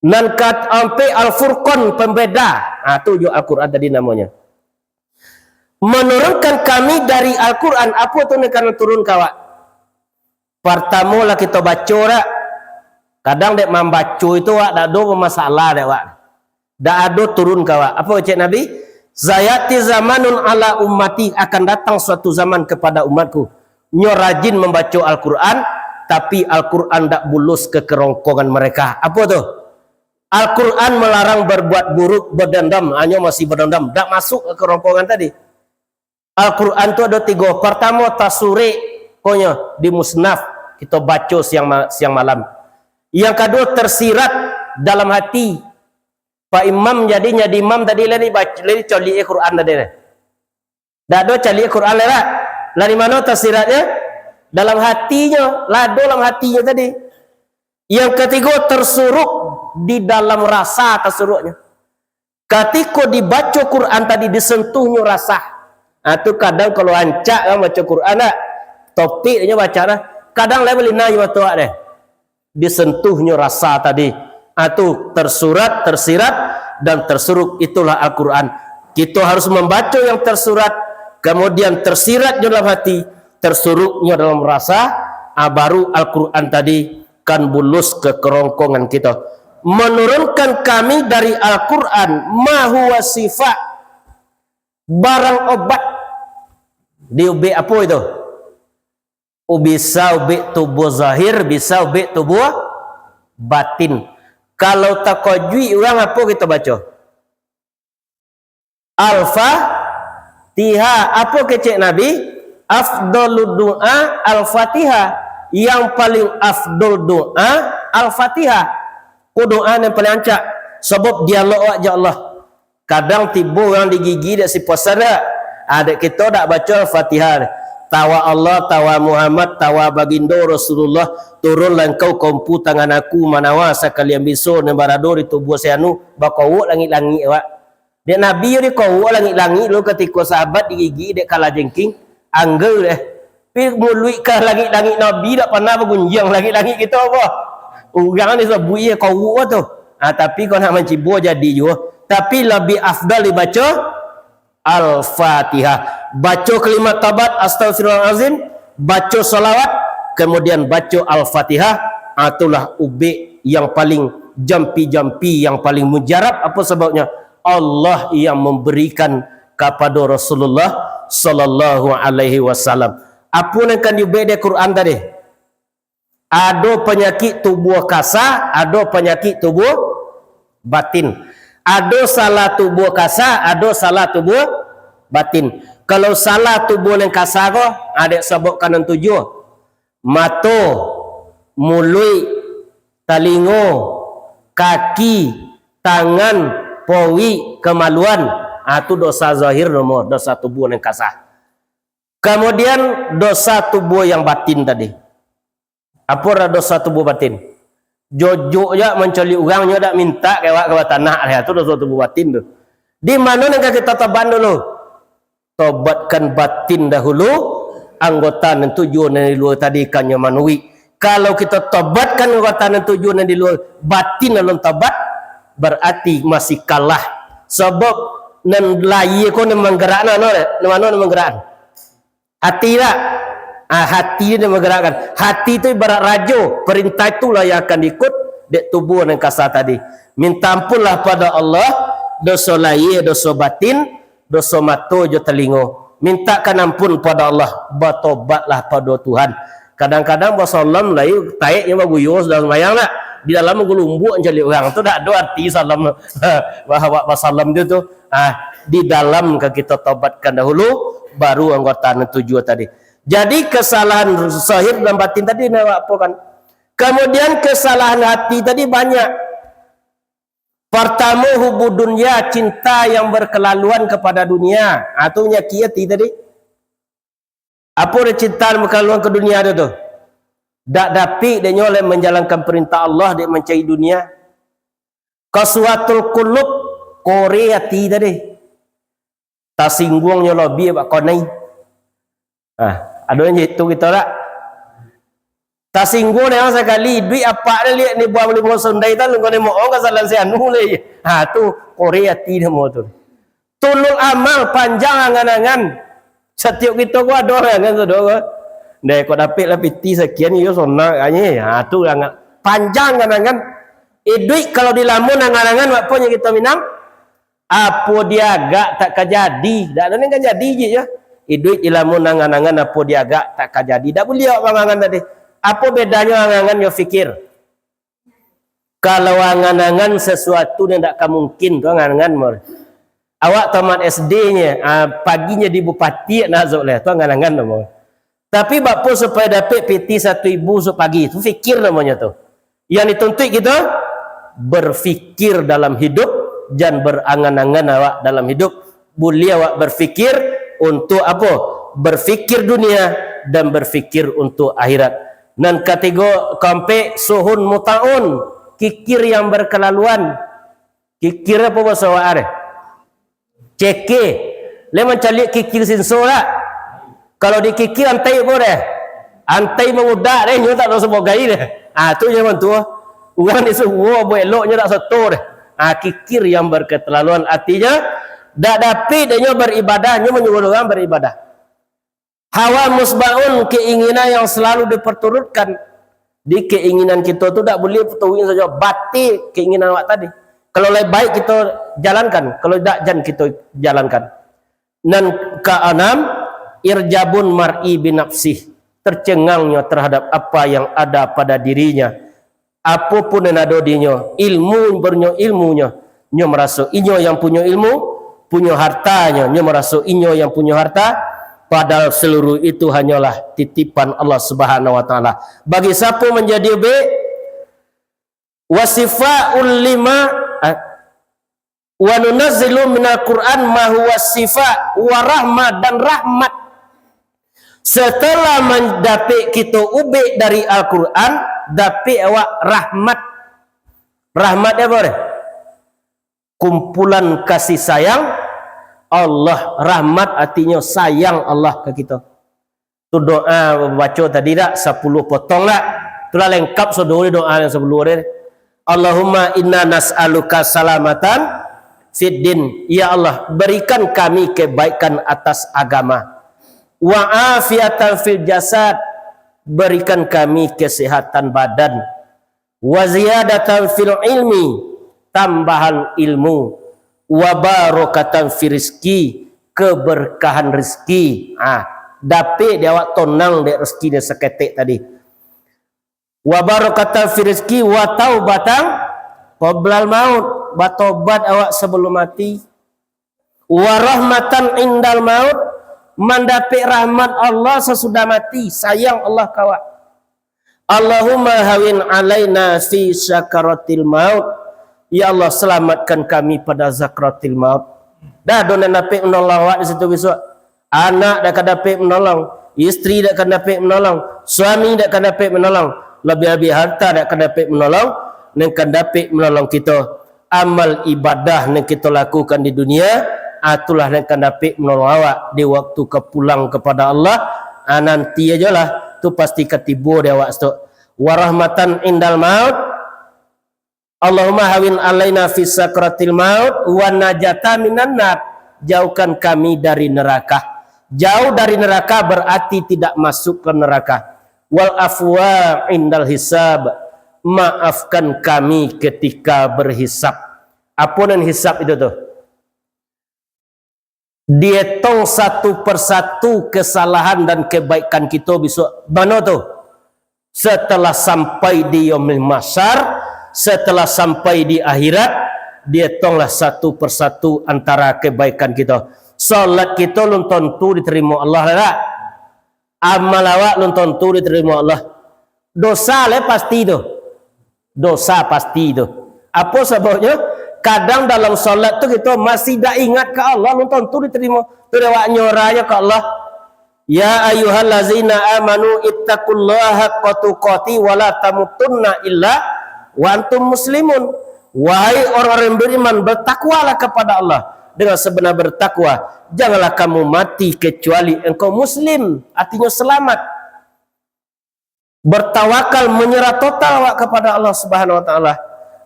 Nankat ampe al-furqan, pembeda. Itu juga Al-Quran tadi namanya. Menurunkan kami dari Al-Quran. Apa tu nak turun kawak? Pertama lah kita baca dah. Kadang dek membaca itu wak dak ada masalah dek wak. Dak ada turun kawak. Apa ucap Nabi? Zayati zamanun ala ummati, akan datang suatu zaman kepada umatku. Nyo rajin membaca Al-Quran, tapi Al-Quran dak bulus ke kerongkongan mereka. Apa tu? Al-Quran melarang berbuat buruk, berdendam. Hanya masih berdendam. Dak masuk ke kerongkongan tadi. Al-Quran tu ada 3. Pertama tasuri, konya di musnaf kita baca siang malam. Yang kedua tersirat dalam hati. Pak Imam jadi imam tadi lah ni baca ni coli Quran tadi ni. Dah ada coli Quran lah. Dari mana tersiratnya? Dalam hatinya, lah dalam hatinya tadi. Yang ketiga tersuruk di dalam rasa tersuruknya. Ketika dibaca Quran tadi disentuhnya rasa. Itu kadang kalau ancak kan baca Quran nak topiknya baca dah. Kadang level ini waktu deh. Disentuhnya rasa tadi. Itu tersurat, tersirat dan tersurup, itulah Al-Quran. Kita harus membaca yang tersurat, kemudian tersirat dalam hati, tersurupnya dalam rasa, baru Al-Quran tadi kan bulus ke kerongkongan kita. Menurunkan kami dari Al-Quran ma huwa sifat, barang obat. Di ubi apa itu? Bisa ubi tubuh zahir, bisa ubi tubuh batin. Kalau takojui orang apa kita baca? Al-Fatihah. Apa kecek Nabi? Afdalud doa Al-Fatihah. Yang paling afdal doa Al-Fatihah. Doa yang paling ancak. Sebab dialog aja Allah. Kadang tiba orang digigi dak si puasa dak. Adik kita dak baca Al-Fatihah. Tawa Allah, tawa Muhammad, tawa baginda Rasulullah, turunlah engkau kompu tangan aku manawa sekalian biso nembarador itu buah seanu bakawu langit-langit awak. Dia Nabi dia kau langit-langit lo ketika sahabat digigi dek kala jengking anggel deh. Pi mului ke langit-langit Nabi dak pernah bergunjang langit-langit kita apa. Orang ni sebut ia kau tu. Tapi kau nak mencibo jadi juga. Tapi lebih afdal dibaca Al-Fatihah. Baca kalimat tabat astaghfirullahalazim, baca salawat, kemudian baca Al-Fatihah. Itulah ubi yang paling jampi-jampi, yang paling mujarab. Apa sebabnya? Allah yang memberikan kepada Rasulullah sallallahu alaihi wasallam. Apa yang akan diubi di Quran tadi? Ada penyakit tubuh kasar, ada penyakit tubuh batin. Ada salah tubuh kasar, ada salah tubuh batin. Kalau salah tubuh yang kasar ko, ada sebabkan yang tujuh. Mata, mulut, telinga, kaki, tangan, pawi, kemaluan. Itu dosa zahir nomor, dosa tubuh yang kasar. Kemudian dosa tubuh yang batin tadi. Apa dosa tubuh batin? Jojo ya mencoli orangnya dak minta ke tanah. Itu dosa tubuh batin tu. Di mana yang kita taban dulu? Tobatkan batin dahulu, anggota dan tujuan yang di luar tadi kan yang manui. Kalau kita tobatkan anggota dan tujuan yang di luar, batin dalam tobat berarti masih kalah. Sebab nan layi ko nan menggerakkan mana menggerakkan hati lah. Hati dia menggerakkan. Hati itu ibarat raja, perintah itulah yang akan ikut dek tubuh yang kasar tadi. Minta ampunlah pada Allah dosa layi, dosa batin, dosa mata je telinga. Mintakan ampun pada Allah, bertobatlah pada Tuhan. Kadang-kadang salam layu taik yang baguyos dalam bayang nak di dalam menggelumbuk jadi orang tu tak ada arti salam bahwa salam dia tu di dalam kita tobatkan dahulu baru anggota tujuan tadi. Jadi kesalahan zahir dan batin tadi nak apa kan? Kemudian kesalahan hati tadi banyak. Pertama hubud dunia, cinta yang berkelaluan kepada dunia. Itu nyakiti tadi. Apa dia cinta berkelaluan ke dunia itu tu? Tak dapat dia nyoleh menjalankan perintah Allah, dia mencari dunia. Qaswatul qulub, Korea hati tadi. Tak singgungnya lebih apa konai. Ada yang itu kita tak? Tak singgung yang sekali duit apa dia lihat ni buang ni buang sondai tak lu kau ni mau orang salah saya anu le. Tu Korea tidak mau tu. Tulul amal panjang angan-angan. Setiap kita gua ada angan tu doa. Dek kau dapat lah piti sekian yo sona kayaknya. Tu angan panjang angan-angan. Duit kalau dilamun angan-angan apa yang kita minang? Apa dia agak tak kajadi. Dak ada ni kan jadi je ya. Duit dilamun angan-angan apa dia agak tak kajadi. Dak boleh angan-angan tadi. Apa bedanya angan-angan yang fikir? Kalau angan-angan sesuatu yang tak mungkin, tu angan-angan. Awak tamat SD-nya, paginya di bupati nazuk lah, tu angan-angan namanya. Tapi bapa supaya dapat PT 1,000 pagi, tu fikir namanya tu. Yang dituntut kita berfikir dalam hidup, jangan berangan-angan awak dalam hidup. Boleh awak berfikir untuk apa? Berfikir dunia dan berfikir untuk akhirat. Dan kategori kampe suhun mutaun, kikir yang berkelaluan. Kikir apa bahasa awak ada? Ceke. Le mencari kikir sinso lah. Kalau dikikir antai boleh. Antai mengudak deh, nyo tak tahu sebagai deh. Tu zaman tu. Orang ni semua buat eloknya tak satu deh. Kikir yang berketerlaluan artinya dak dapat dia beribadah, nyo menyuruh orang beribadah. Hawa musbaun, keinginan yang selalu diperturutkan. Di keinginan kita tu tak boleh petuhin saja batik keinginan awak tadi. Kalau lebih baik kita jalankan, kalau tidak jangan kita jalankan. Dan keenam, irjabun mar'i binafsih, tercengangnya terhadap apa yang ada pada dirinya, apapun yang ada dirinya, ilmunya, nyo merasa inyo yang punya ilmu, punya hartanya, nyo merasa inyo yang punya harta, padahal seluruh itu hanyalah titipan Allah Subhanahu wa taala. Bagi siapa menjadi baik, wasifaul lima wa nunazzilu minal Qur'an ma huwa sifa wa rahmat, dan rahmat. Setelah mendapat kita ubik dari Al-Quran, dapat awak rahmat. Rahmat apa dia? Kumpulan kasih sayang Allah. Rahmat artinya sayang Allah ke kita. Tu doa baca tadi tak 10 potong lah. Itulah lengkap saudara doa yang sebelum ni. Allahumma inna nas'aluka salamatan fid din. Ya Allah, berikan kami kebaikan atas agama. Wa afiatan fil jasad, berikan kami kesehatan badan. Wa ziyadatan fil ilmi, tambahan ilmu. Wa barakatan fil rizki, keberkahan rezeki. Dapat dia awak tonang dek rezeki dia seketik tadi. Wa barakatan fil rizki wa taubatan qablal maut, batobat awak sebelum mati. Wa rahmatan indal maut, mendapat rahmat Allah sesudah mati. Sayang Allah kawak. Allahumma hawin alaina fi sakaratil maut, ya Allah selamatkan kami pada zakratil maut. Dah dona dapat menolong awak di situ besok. Anak dah akan dapat menolong, isteri dah akan dapat menolong, suami dah akan dapat menolong, lebih-lebih harta dah akan dapat menolong, dan akan dapat menolong kita. Amal ibadah yang kita lakukan di dunia, itulah yang akan dapat menolong awak di waktu kepulang kepada Allah. Nanti aja lah tu pasti ketibu dia awak tu. Warahmatan indal maut, Allahumma hawin alaina fi sakratil maut wa najata minan nar, jauhkan kami dari neraka. Jauh dari neraka berarti tidak masuk ke neraka. Wal afwa indal hisab, maafkan kami ketika berhisab. Apa yang hisab itu tuh? Dihitung satu persatu kesalahan dan kebaikan kita besok. Mana tu? Setelah sampai di yaumil mahsyar, setelah sampai di akhirat, dihitunglah satu persatu antara kebaikan kita. Salat kita belum tentu diterima Allah lah. Amal awak belum tentu diterima Allah. Dosa le pasti tu. Dosa pasti tu. Apa sebabnya? Kadang dalam solat tu kita masih dah ingat ke Allah, belum tentu diterima. Tu awak nyoranya ke Allah. Ya ayyuhallazina amanu ittaqullaha haqqa tuqatih wa la tamutunna illa wa antum muslimun. Wahai orang-orang yang beriman, bertakwalah kepada Allah dengan sebenar bertakwa. Janganlah kamu mati kecuali engkau muslim, artinya selamat. Bertawakal, menyerah total awak kepada Allah Subhanahu wa taala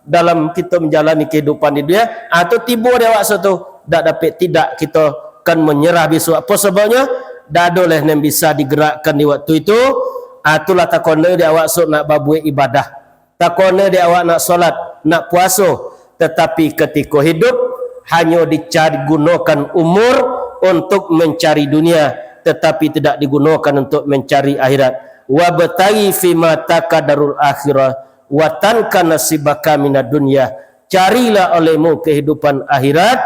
dalam kita menjalani kehidupan di dunia. Atau tiba dia awak satu tak dapat, tidak kita akan menyerah besok. Apa sebabnya? Dah ada lah yang bisa digerakkan di waktu itu. Itulah takona dia awak sok nak berbuat ibadah, takona dia awak nak solat, nak puasa. Tetapi ketika hidup hanya digunakan umur untuk mencari dunia, tetapi tidak digunakan untuk mencari akhirat. Wa bataghi fima taqadarul akhirah wa tanka nasibaka minad dunya. Carilah olehmu kehidupan akhirat,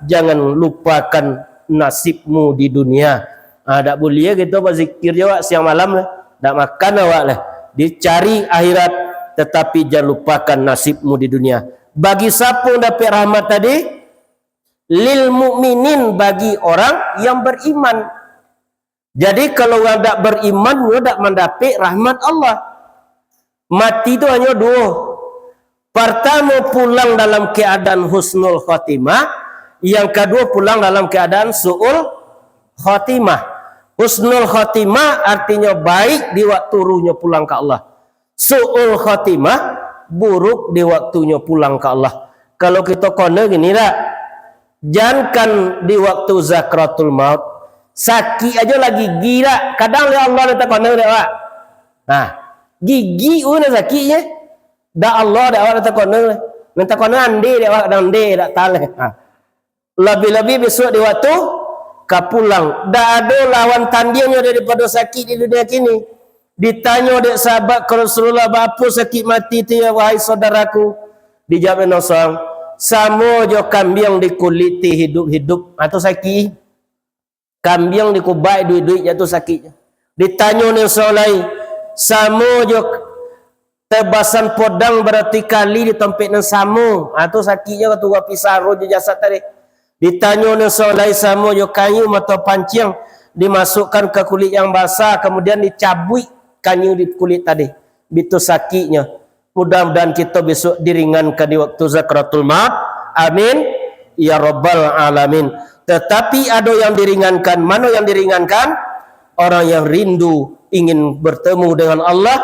jangan lupakan nasibmu di dunia. Tak boleh kita berzikir je awak siang malam lah, tak makan awak lah. Dicari akhirat, tetapi jangan lupakan nasibmu di dunia. Bagi siapa dapat rahmat tadi? Lil mu'minin, bagi orang yang beriman. Jadi kalau orang tak beriman, dia tak mendapat rahmat Allah. Mati itu hanya dua. Pertama pulang dalam keadaan husnul khatimah, Yang kedua pulang dalam keadaan su'ul khotimah. Husnul khotimah artinya baik di waktu ruhnya pulang ke Allah. Su'ul khotimah buruk di waktunya pulang ke Allah. Kalau kita kena gini tak, jangan di waktu zakratul maut sakit aja lagi gila. Kadang oleh Allah letak kena tak pak. Nah, gigi una sakitnya. Dah Allah dah awak letak kena. Minta kena ande dah awak ande dah taleh. Lebih-lebih besok di waktu kapulang. Dah ada lawan tandingnya daripada sakit di dunia kini. Ditanya oleh sahabat Rasulullah, apa sakit mati tu ya wahai saudaraku? Dijawab Nabi, sama je kambing dikuliti hidup-hidup atau sakit. Kambing dikubai duit-duit jatuh sakit. Ditanya oleh Nabi, sama je tebasan podang berarti kali di tempat yang sama atau sakitnya ketua pisaro je jasad tadi. Ditanya oleh Nabi, sama je kayu atau pancing dimasukkan ke kulit yang basah kemudian dicabui kanyu di kulit tadi. Itu sakitnya. Mudah-mudahan kita besok diringankan di waktu zakratul maut. Amin ya rabbal alamin. Tetapi ada yang diringankan. Mana yang diringankan? Orang yang rindu ingin bertemu dengan Allah.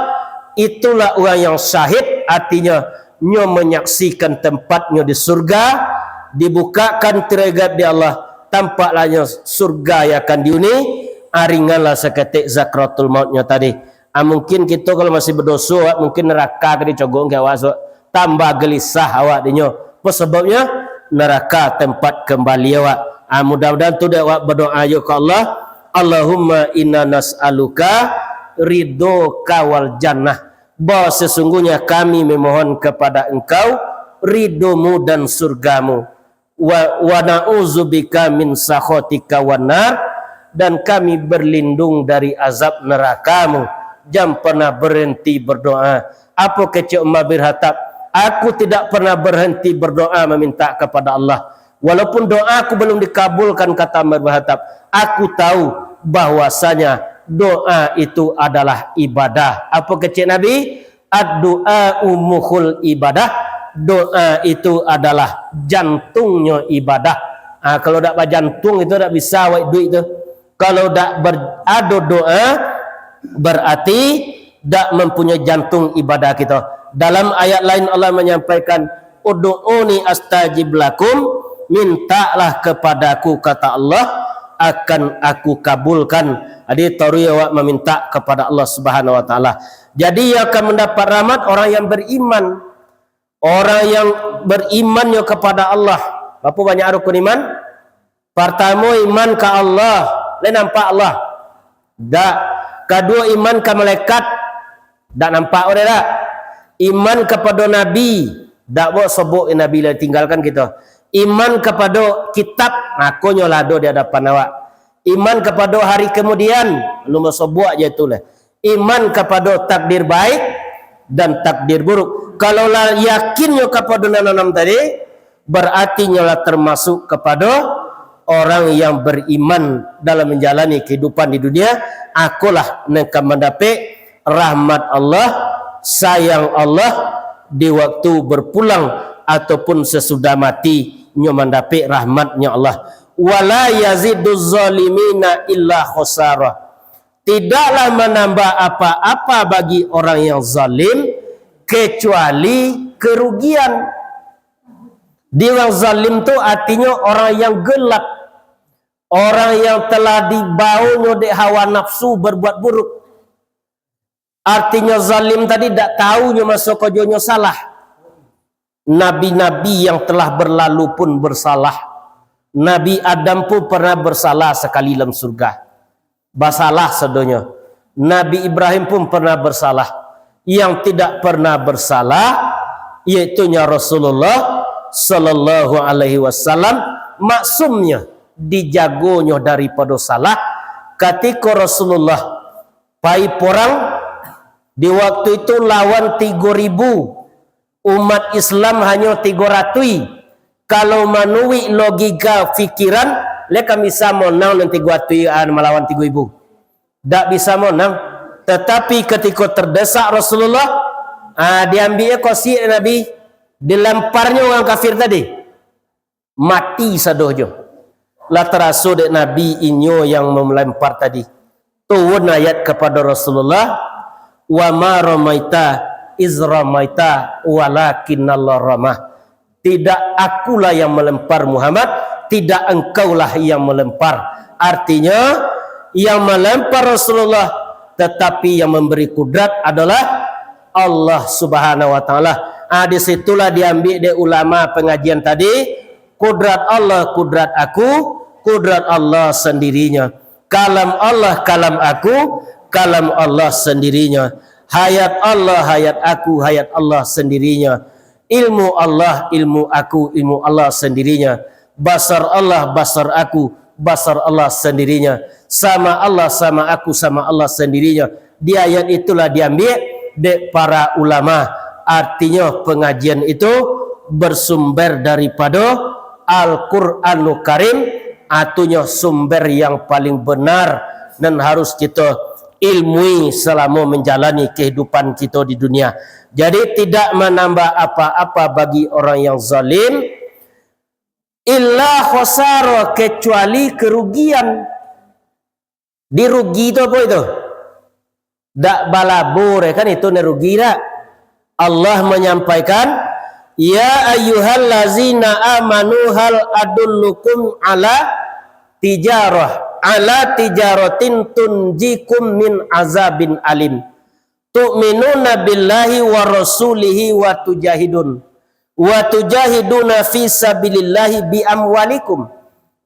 Itulah orang yang syahid. Artinya nyo menyaksikan tempatnya di surga, dibukakan tirai di Allah, tampaklah surga yang akan dihuni. Ringanlah seketik zakratul mautnya tadi. Mungkin kita kalau masih berdosa, mungkin neraka ke dicogong ke awak, tambah gelisah awak dinyo. Apa sebabnya? Neraka tempat kembali awak. Mudah-mudahan tu dah awak berdoa yo ke Allah, Allahumma inna nas'aluka ridhoka wal jannah. Bahwa sesungguhnya kami memohon kepada Engkau ridhomu dan surgamu. Wa na'udzubika min sakhatika wan nar, dan kami berlindung dari azab nerakamu. Jangan pernah berhenti berdoa. Apa kecik Umar bin Khattab? Aku tidak pernah berhenti berdoa meminta kepada Allah. Walaupun doa aku belum dikabulkan, kata Umar bin Khattab, aku tahu bahwasanya doa itu adalah ibadah. Apa kecik Nabi? Ad-du'a umukhul ibadah. Doa itu adalah jantungnya ibadah. Kalau tak jantung itu tak bisa awak duit itu. Kalau tak ada doa berarti tak mempunyai jantung ibadah kita. Dalam ayat lain Allah menyampaikan, ud'uni astajib lakum, mintalah kepadaku, kata Allah, akan aku kabulkan. Jadi taruh awak meminta kepada Allah Subhanahu wa taala. Jadi yang akan mendapat rahmat orang yang beriman. Orang yang berimannya kepada Allah. Berapa banyak rukun iman? Pertama, iman ke Allah. Lain nampak Allah. Tak. Kedua, iman ke malaikat. Tak nampak orang tak. Iman kepada Nabi. Tak boleh sebut Nabi lah tinggalkan kita. Iman kepada kitab. Aku nyolado di hadapan awak. Iman kepada hari kemudian. Lu mau sebut je itulah. Iman kepada takdir baik dan takdir buruk. Kalau lah yakinnya kepada nanam tadi, berarti nyolah termasuk kepada orang yang beriman dalam menjalani kehidupan di dunia. Akulah yang akan mendapat rahmat Allah, sayang Allah di waktu berpulang ataupun sesudah mati, nyo mendapat rahmatnya Allah. Wala yaziduz zalimina illa khusara. Tidaklah menambah apa-apa bagi orang yang zalim kecuali kerugian. Dia orang zalim tu artinya orang yang gelap, orang yang telah dibaunya di hawa nafsu berbuat buruk. Artinya zalim tadi tak tahunya masuk kojonya salah. Nabi-nabi yang telah berlalu pun bersalah. Nabi Adam pun pernah bersalah sekali dalam surga. Bersalah sedonya. Nabi Ibrahim pun pernah bersalah. Yang tidak pernah bersalah yaitu Rasulullah sallallahu alaihi wasallam, maksumnya dijagonya daripada salah. Ketika Rasulullah pai perang di waktu itu lawan 3.000, umat Islam hanya 300. Kalau menurut logika fikiran, mereka bisa menang dan 300 melawan 3.000. Tak bisa menang. Tetapi ketika terdesak Rasulullah, diambilnya kursi Nabi, dilemparnya orang kafir tadi. mati sadohjo. La teraso dek Nabi inyo yang melempar tadi. Turun ayat kepada Rasulullah, wa ma ramaita iz ramaita walakinnallah ramah. Tidak akulah yang melempar Muhammad, tidak engkaulah yang melempar. Artinya yang melempar Rasulullah, tetapi yang memberi kudrat adalah Allah Subhanahu wa taala. Disitulah diambil dari ulama pengajian tadi, kudrat Allah, kudrat aku, kudrat Allah sendirinya. Kalam Allah, kalam aku, kalam Allah sendirinya. Hayat Allah, hayat aku, hayat Allah sendirinya. Ilmu Allah, ilmu aku, ilmu Allah sendirinya. Basar Allah, basar aku, basar Allah sendirinya. Sama Allah, sama aku, sama Allah sendirinya. Di ayat itulah diambil dari para ulama. Artinya pengajian itu bersumber daripada Al-Quranul Karim, artinya sumber yang paling benar dan harus kita ilmui selama menjalani kehidupan kita di dunia. Jadi tidak menambah apa-apa bagi orang yang zalim, illa khosara, kecuali kerugian. Dirugi itu apa itu? Dak balabur kan itu nerugi dak. Allah menyampaikan, ya ayyuhallazina amanu hal adullukum ala tijaratin tunjikum min azabin alim tu'minuna billahi wa rasulihi wa tujahiduna fi sabilillahi bi amwalikum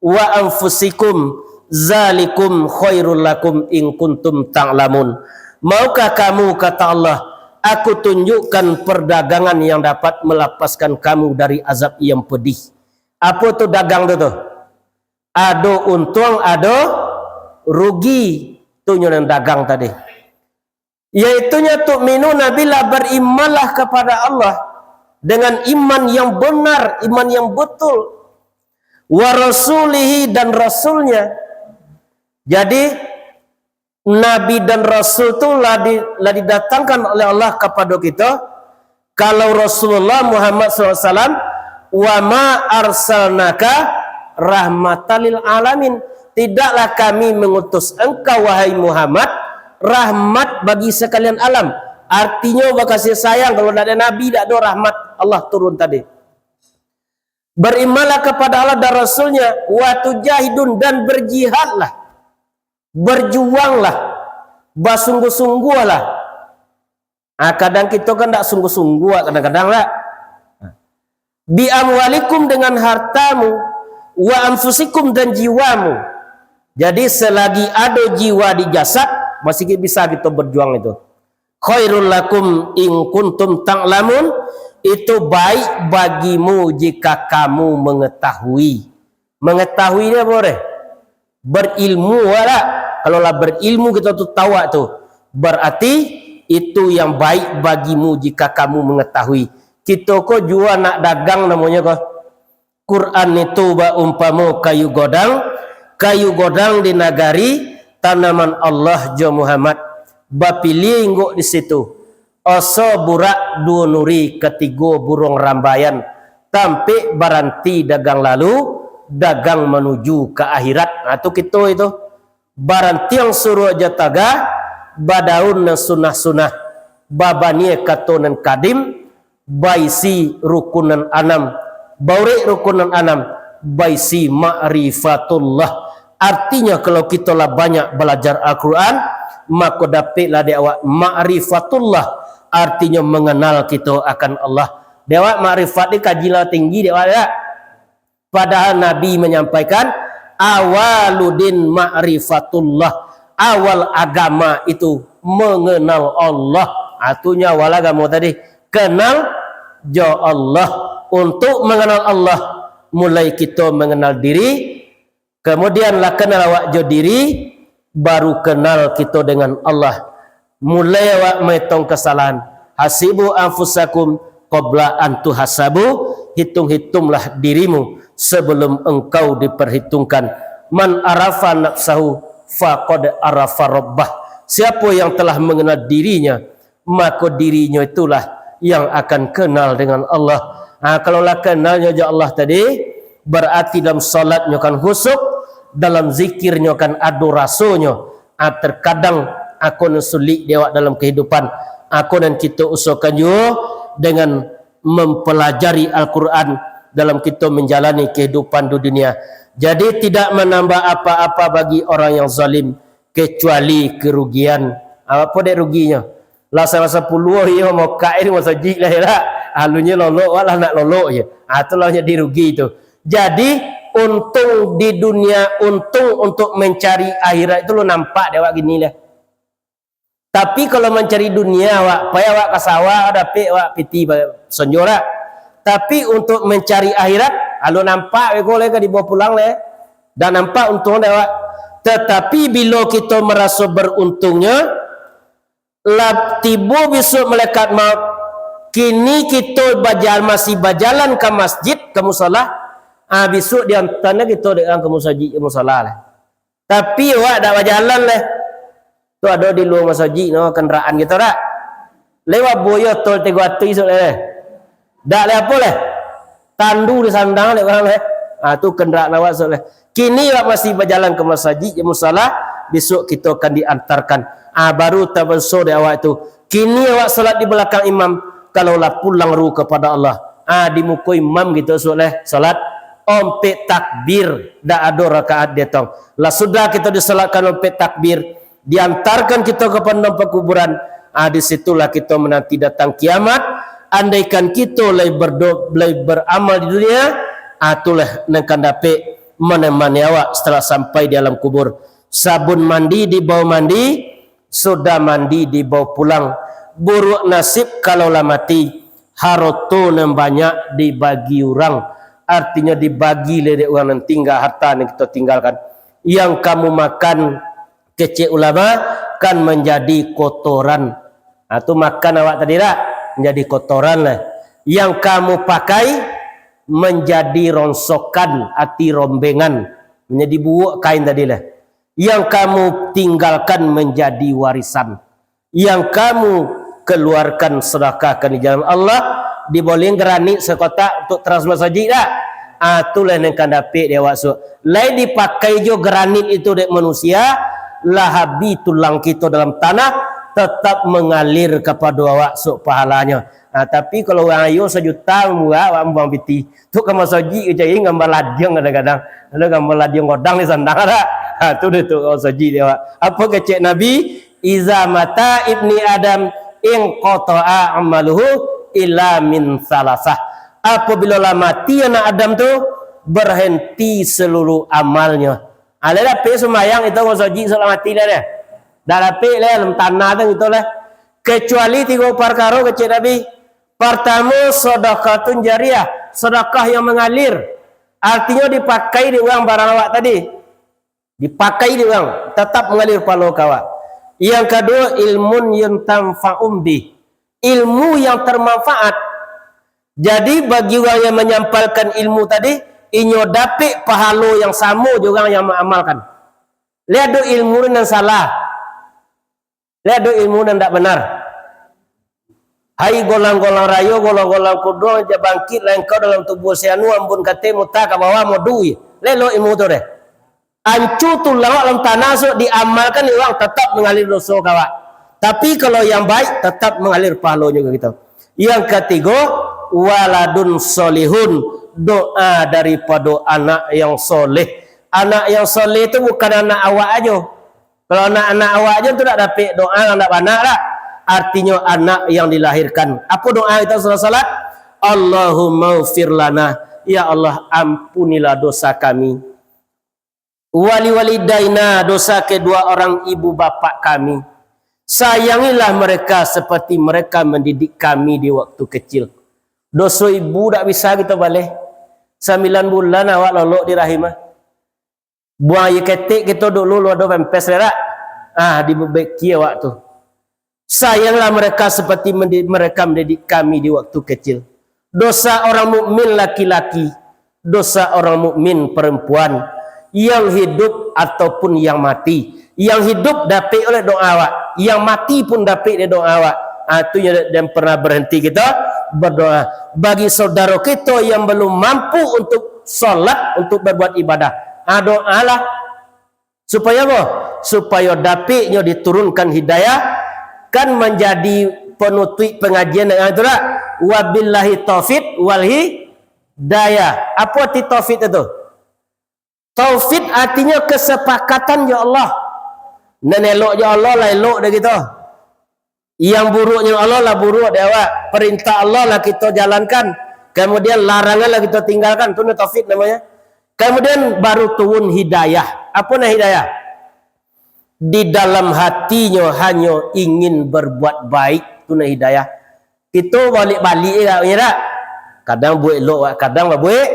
wa anfusikum zalikum khairul lakum in kuntum ta'lamun. Maukah kamu, kata Allah, aku tunjukkan perdagangan yang dapat melepaskan kamu dari azab yang pedih. Apa tu dagang tu? Ada untung, ada rugi. Tu yang dagang tadi. Iaitunya tu'minuna billah, berimanlah kepada Allah dengan iman yang benar, iman yang betul. Wa rasulihi, dan rasulnya. Jadi Nabi dan Rasul itu lah didatangkan oleh Allah kepada kita. Kalau Rasulullah Muhammad SAW, wa ma arsalnaka rahmatan lil alamin, tidaklah kami mengutus engkau wahai Muhammad rahmat bagi sekalian alam. Artinya berkasih sayang. Kalau tidak ada Nabi, tidak ada rahmat Allah turun tadi. Berimanlah kepada Allah dan Rasulnya, wa tujahidun, dan berjihadlah, berjuanglah, bersungguh-sungguhlah. Kadang kita kan tak sungguh-sungguh, kadang-kadang lah. Bi amwalikum, dengan hartamu, wa anfusikum, dan jiwamu. Jadi selagi ada jiwa di jasad, masih bisa kita berjuang itu. Khairul lakum in kuntum ta'lamun, itu baik bagimu jika kamu mengetahui. Mengetahui dia boleh berilmu lah. Kalau lah berilmu kita tu tahu tu, berarti itu yang baik bagimu jika kamu mengetahui. Kita ko jua nak dagang namanya ko. Quran itu umpama kayu godang di nagari tanaman Allah jo Muhammad. Bapilih ngok di situ. Oso burak dua nuri, ketiga burung rambayan. Tampi baranti dagang lalu, dagang menuju ke akhirat. Itu kita itu. Baranti yang suruh aja taga, badaun dan sunah-sunah, babanie katonan kadim, baisi rukunan anam, bauri rukunan anam, baisi ma'rifatullah. Artinya kalau kita lah banyak belajar Al-Quran, maka dapatlah dia ma'rifatullah, artinya mengenal kita akan Allah. Dewa ma'rifat ni kajilah tinggi dewa ya. Padahal Nabi menyampaikan awaludin ma'rifatullah, awal agama itu mengenal Allah. Artinya awal agama tadi kenal jo Allah. Untuk mengenal Allah, mulai kita mengenal diri, kemudianlah kenal awak jo diri, baru kenal kita dengan Allah. Mulai awak metong kesalahan, hasibu anfusakum qabla an tuhasabu, hitung-hitunglah dirimu sebelum engkau diperhitungkan. Man arafa nafsahu faqad arafa rabbah. Siapa yang telah mengenal dirinya, maka dirinya itulah yang akan kenal dengan Allah. Kalaulah kenalnya je Allah tadi, berarti dalam salatnya kan khusyuk, dalam zikirnya kan adu rasonya. Terkadang aku nan sulit dia dalam kehidupan, aku nan kita usahakan juga dengan mempelajari Al-Quran dalam kita menjalani kehidupan di dunia. Jadi tidak menambah apa-apa bagi orang yang zalim kecuali kerugian. Apa dia ruginya? Lah saya puluh ya mau kain mau saji lah ya. Alunya lolok walah nak lolok je. Itulah jadi rugi itu. Jadi untung di dunia, untung untuk mencari akhirat itu lo nampak dia awak gini lah. Tapi kalau mencari dunia awak payah awak ke sawah dapat awak piti sonjora. Tapi untuk mencari akhirat lo nampak boleh ke dibawa pulang lah. Dan nampak untung dia awak. Tetapi bila kita merasa beruntungnya, lab tiba besok malaikat maut, kini kita masih berjalan ke masjid, ke musola, besok di antaranya kita dengan ke masjid, ke musola lah. Tapi awak dah berjalan lah, tu ada di luar masjid, no, kenderaan kita tak, lewat boyo tol Teguh Atu esok lah, dah lewat apa lah, tandu di sandang lewat lah, tu kenderaan awak esok lah. Kini awak masih berjalan ke masjid, ke musola, besok kita akan diantarkan. Baru tabassur di awak itu. Kini awak salat di belakang imam, kalaulah pulang ruh kepada Allah. Di muka imam gitu salat ompet takbir, dak ada rakaat datang. Lah sudah kita disalatkan ompet takbir, diantarkan kita ke padang perkuburan. Di situlah kita menanti datang kiamat. Andaikan kita beramal di dunia, itulah yang akan dapat menemani awak setelah sampai di alam kubur. Sabun mandi dibawa mandi, sudah mandi dibawa pulang. Buruk nasib kalaulah mati, harta yang banyak dibagi orang, artinya dibagi oleh orang yang tinggal harta yang kita tinggalkan. Yang kamu makan, kecil ulama, kan menjadi kotoran. Itu makan awak tadi tak menjadi kotoran lah. Yang kamu pakai menjadi rongsokan, hati rombengan, menjadi buuk kain tadi lah. Yang kamu tinggalkan menjadi warisan, yang kamu keluarkan sedekahkan di jalan Allah, diboleh granit sekotak untuk terus masjid tak? Itulah yang akan dapat dia waktu. Lain dipakai jo granit itu dek manusia, lahabi tulang kita dalam tanah tetap mengalir kepada awak sok pahalanya. Tapi kalau orang ayu sejuta murah awak buang piti. Tu ke masjid je gambar ladiang kadang-kadang. Ada gambar ladiang godang di sandang ada. Tu dia tu masjid dia awak. Apa kecek Nabi? Iza mata ibni Adam in qata'a amaluhu illa min salasah. Apabila mati anak Adam tu berhenti seluruh amalnya. Ada pe semayang itu masjid solat mati dia. Dah lapik lah dalam tanah tu itulah. Kecuali tiga perkara kecil Nabi. Pertama, sedekahun jariah, sedekah yang mengalir. Artinya dipakai di uang barang awak tadi. Dipakai di uang, tetap mengalir pahala kawak. Yang kedua, ilmun yang tanfa'um bih. Ilmu yang termanfaat. Jadi bagi orang yang menyampaikan ilmu tadi, inyo dapat pahala yang sama juga orang yang mengamalkan. Lihat do ilmu yang salah. Lihat do ilmu yang tidak benar. Hai golang-golang rayo, golang-golang kudo, dia bangkit lain kau dalam tubuh sianu, ambun kate muta ke bawah modui. Lelo ilmu tu deh. Ancu tulang dalam tanah so diamalkan orang tetap mengalir dosa kawak. Tapi kalau yang baik tetap mengalir pahala juga kita. Yang ketiga, waladun solihun, doa daripada anak yang soleh. Anak yang soleh itu bukan anak awak aja. Kalau anak-anak awak aja tu tak dapat doa anak anak lah. Artinya anak yang dilahirkan. Apa doa kita setelah salat? Allahumma ufir lana, ya Allah ampunilah dosa kami. Wali walidaina, dosa kedua orang ibu bapak kami. Sayangilah mereka seperti mereka mendidik kami di waktu kecil. Dosa ibu tak bisa kita balik. 9 bulan awak lolok di rahimah. Buang air ketik kita dulu ada pempes lerak. Dibebeki awak tu. Sayanglah mereka seperti mereka mendidik kami di waktu kecil. Dosa orang mukmin laki-laki, dosa orang mukmin perempuan, yang hidup ataupun yang mati. Yang hidup dapat oleh doa awak, yang mati pun dapat oleh doa awak. Itu yang pernah berhenti kita berdoa. Bagi saudara kita yang belum mampu untuk solat, untuk berbuat ibadah. Doa lah supaya apa? Supaya dapatnya diturunkan hidayah, kan menjadi penutup pengajian dengan itulah wabillahi taufik wal hidayah. Apa arti taufik itu? Taufik artinya kesepakatan ya Allah. Dan elok ya Allah lah elok dah kita. Yang buruknya Allah lah buruk dia awak. Perintah Allah lah kita jalankan. Kemudian larangan lah kita tinggalkan. Itu taufik namanya. Kemudian baru turun hidayah. Apa nak hidayah? Di dalam hatinya hanya ingin berbuat baik. Itu nak hidayah. Kita balik-balik tak? Kadang buat elok, kadang buat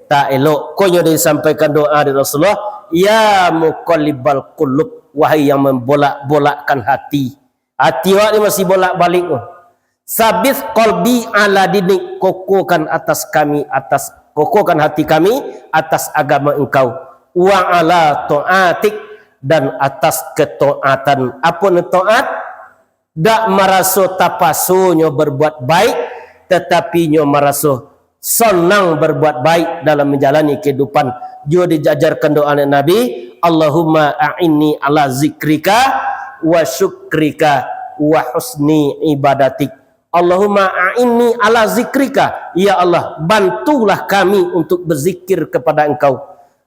tak elok. Kau yang disampaikan doa dari Rasulullah, ya muqallibal qulub, wahai yang membolak-bolakkan hati. Hati awak ni masih bolak-balik. Sabith qalbi ala dinik, kokohkan hati kami atas agama engkau. Wa ala ta'atik, dan atas ketaatan. Apa ni taat? Tak merasa tapasunya berbuat baik, tetapi nyo merasa senang berbuat baik dalam menjalani kehidupan. Juga dijajarkan doa Nabi, Allahumma a'inni ala zikrika wa syukrika wa husni ibadatik. Allahumma a'inni ala zikrika, ya Allah bantulah kami untuk berzikir kepada engkau,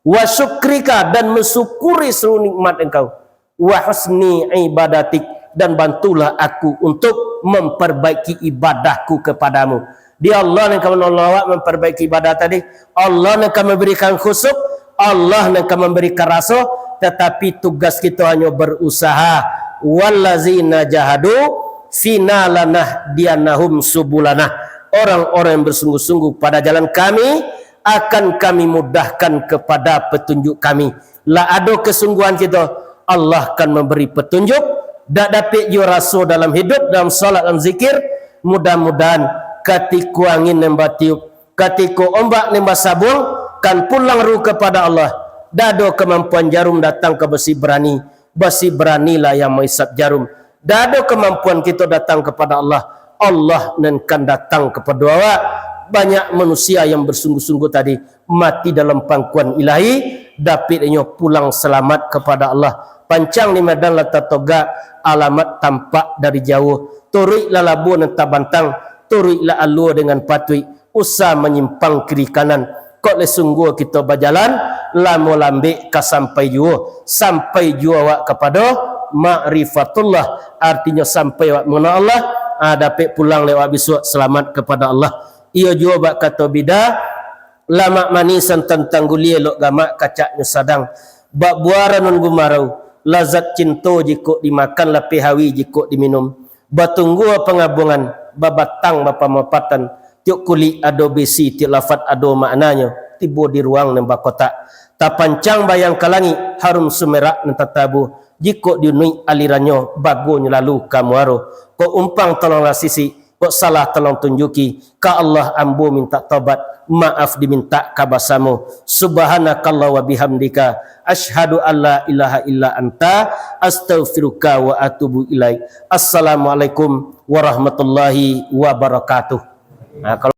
wa syukrika, dan mensyukuri seluruh nikmat engkau, wa husni ibadatik, dan bantulah aku untuk memperbaiki ibadahku kepadamu. Dia Allah yang akan menolong memperbaiki ibadah tadi. Allah yang akan memberikan khusyuk, Allah yang akan memberikan rasa, tetapi tugas kita hanya berusaha. Wallazina jahadu fina lanahdiyanahum subulana. Orang-orang yang bersungguh-sungguh pada jalan kami akan kami mudahkan kepada petunjuk kami. La ada kesungguhan kita, Allah akan memberi petunjuk. Tak dapat you rasa dalam hidup, dalam salat dan zikir. Mudah-mudahan ketika angin nembak tiup, ketika ombak nembak sabung, kan pulang ruh kepada Allah. Tak ada kemampuan jarum datang ke besi berani. Besi beranilah yang menghisap jarum. Tak ada kemampuan kita datang kepada Allah. Allah akan datang kepada awak. Banyak manusia yang bersungguh-sungguh tadi mati dalam pangkuan ilahi, dapatnya pulang selamat kepada Allah. Pancang di medan lata toga, alamat tampak dari jauh. Turui la labu nenta bantang, turui la alua dengan patui, usah menyimpang kiri kanan. Kok le sungguh kita berjalan, lamo lambe ka sampai jua awak kepada ma'rifatullah, artinya sampai awak mengenal Allah, dapat pulang lewat besok selamat kepada Allah. Ia jua bak kata bida, lama manisan tentang gulia lok gamak kacaknya sadang, bak buaran nun gumarau, lazat cinta jika dimakan, lapih hawi jika diminum. Batunggu pengabungan, babatang bapa mapatan, tiuk kulit ado besi, tiuk lafat ado maknanya, tiba di ruang nembak kotak. Tapancang bayang kalangi, harum sumerak nentatabu, jika diunui alirannya, bagunya lalu kamuaro. Kau umpang tolonglah sisi, kau salah tolong tunjuki, ka Allah ambu minta taubat, maaf diminta kabasamu. Subhanakallah wa bihamdika, ashhadu an la ilaha illa anta, astaghfiruka wa atubu ilaik. Assalamualaikum warahmatullahi wabarakatuh. Nah, kalau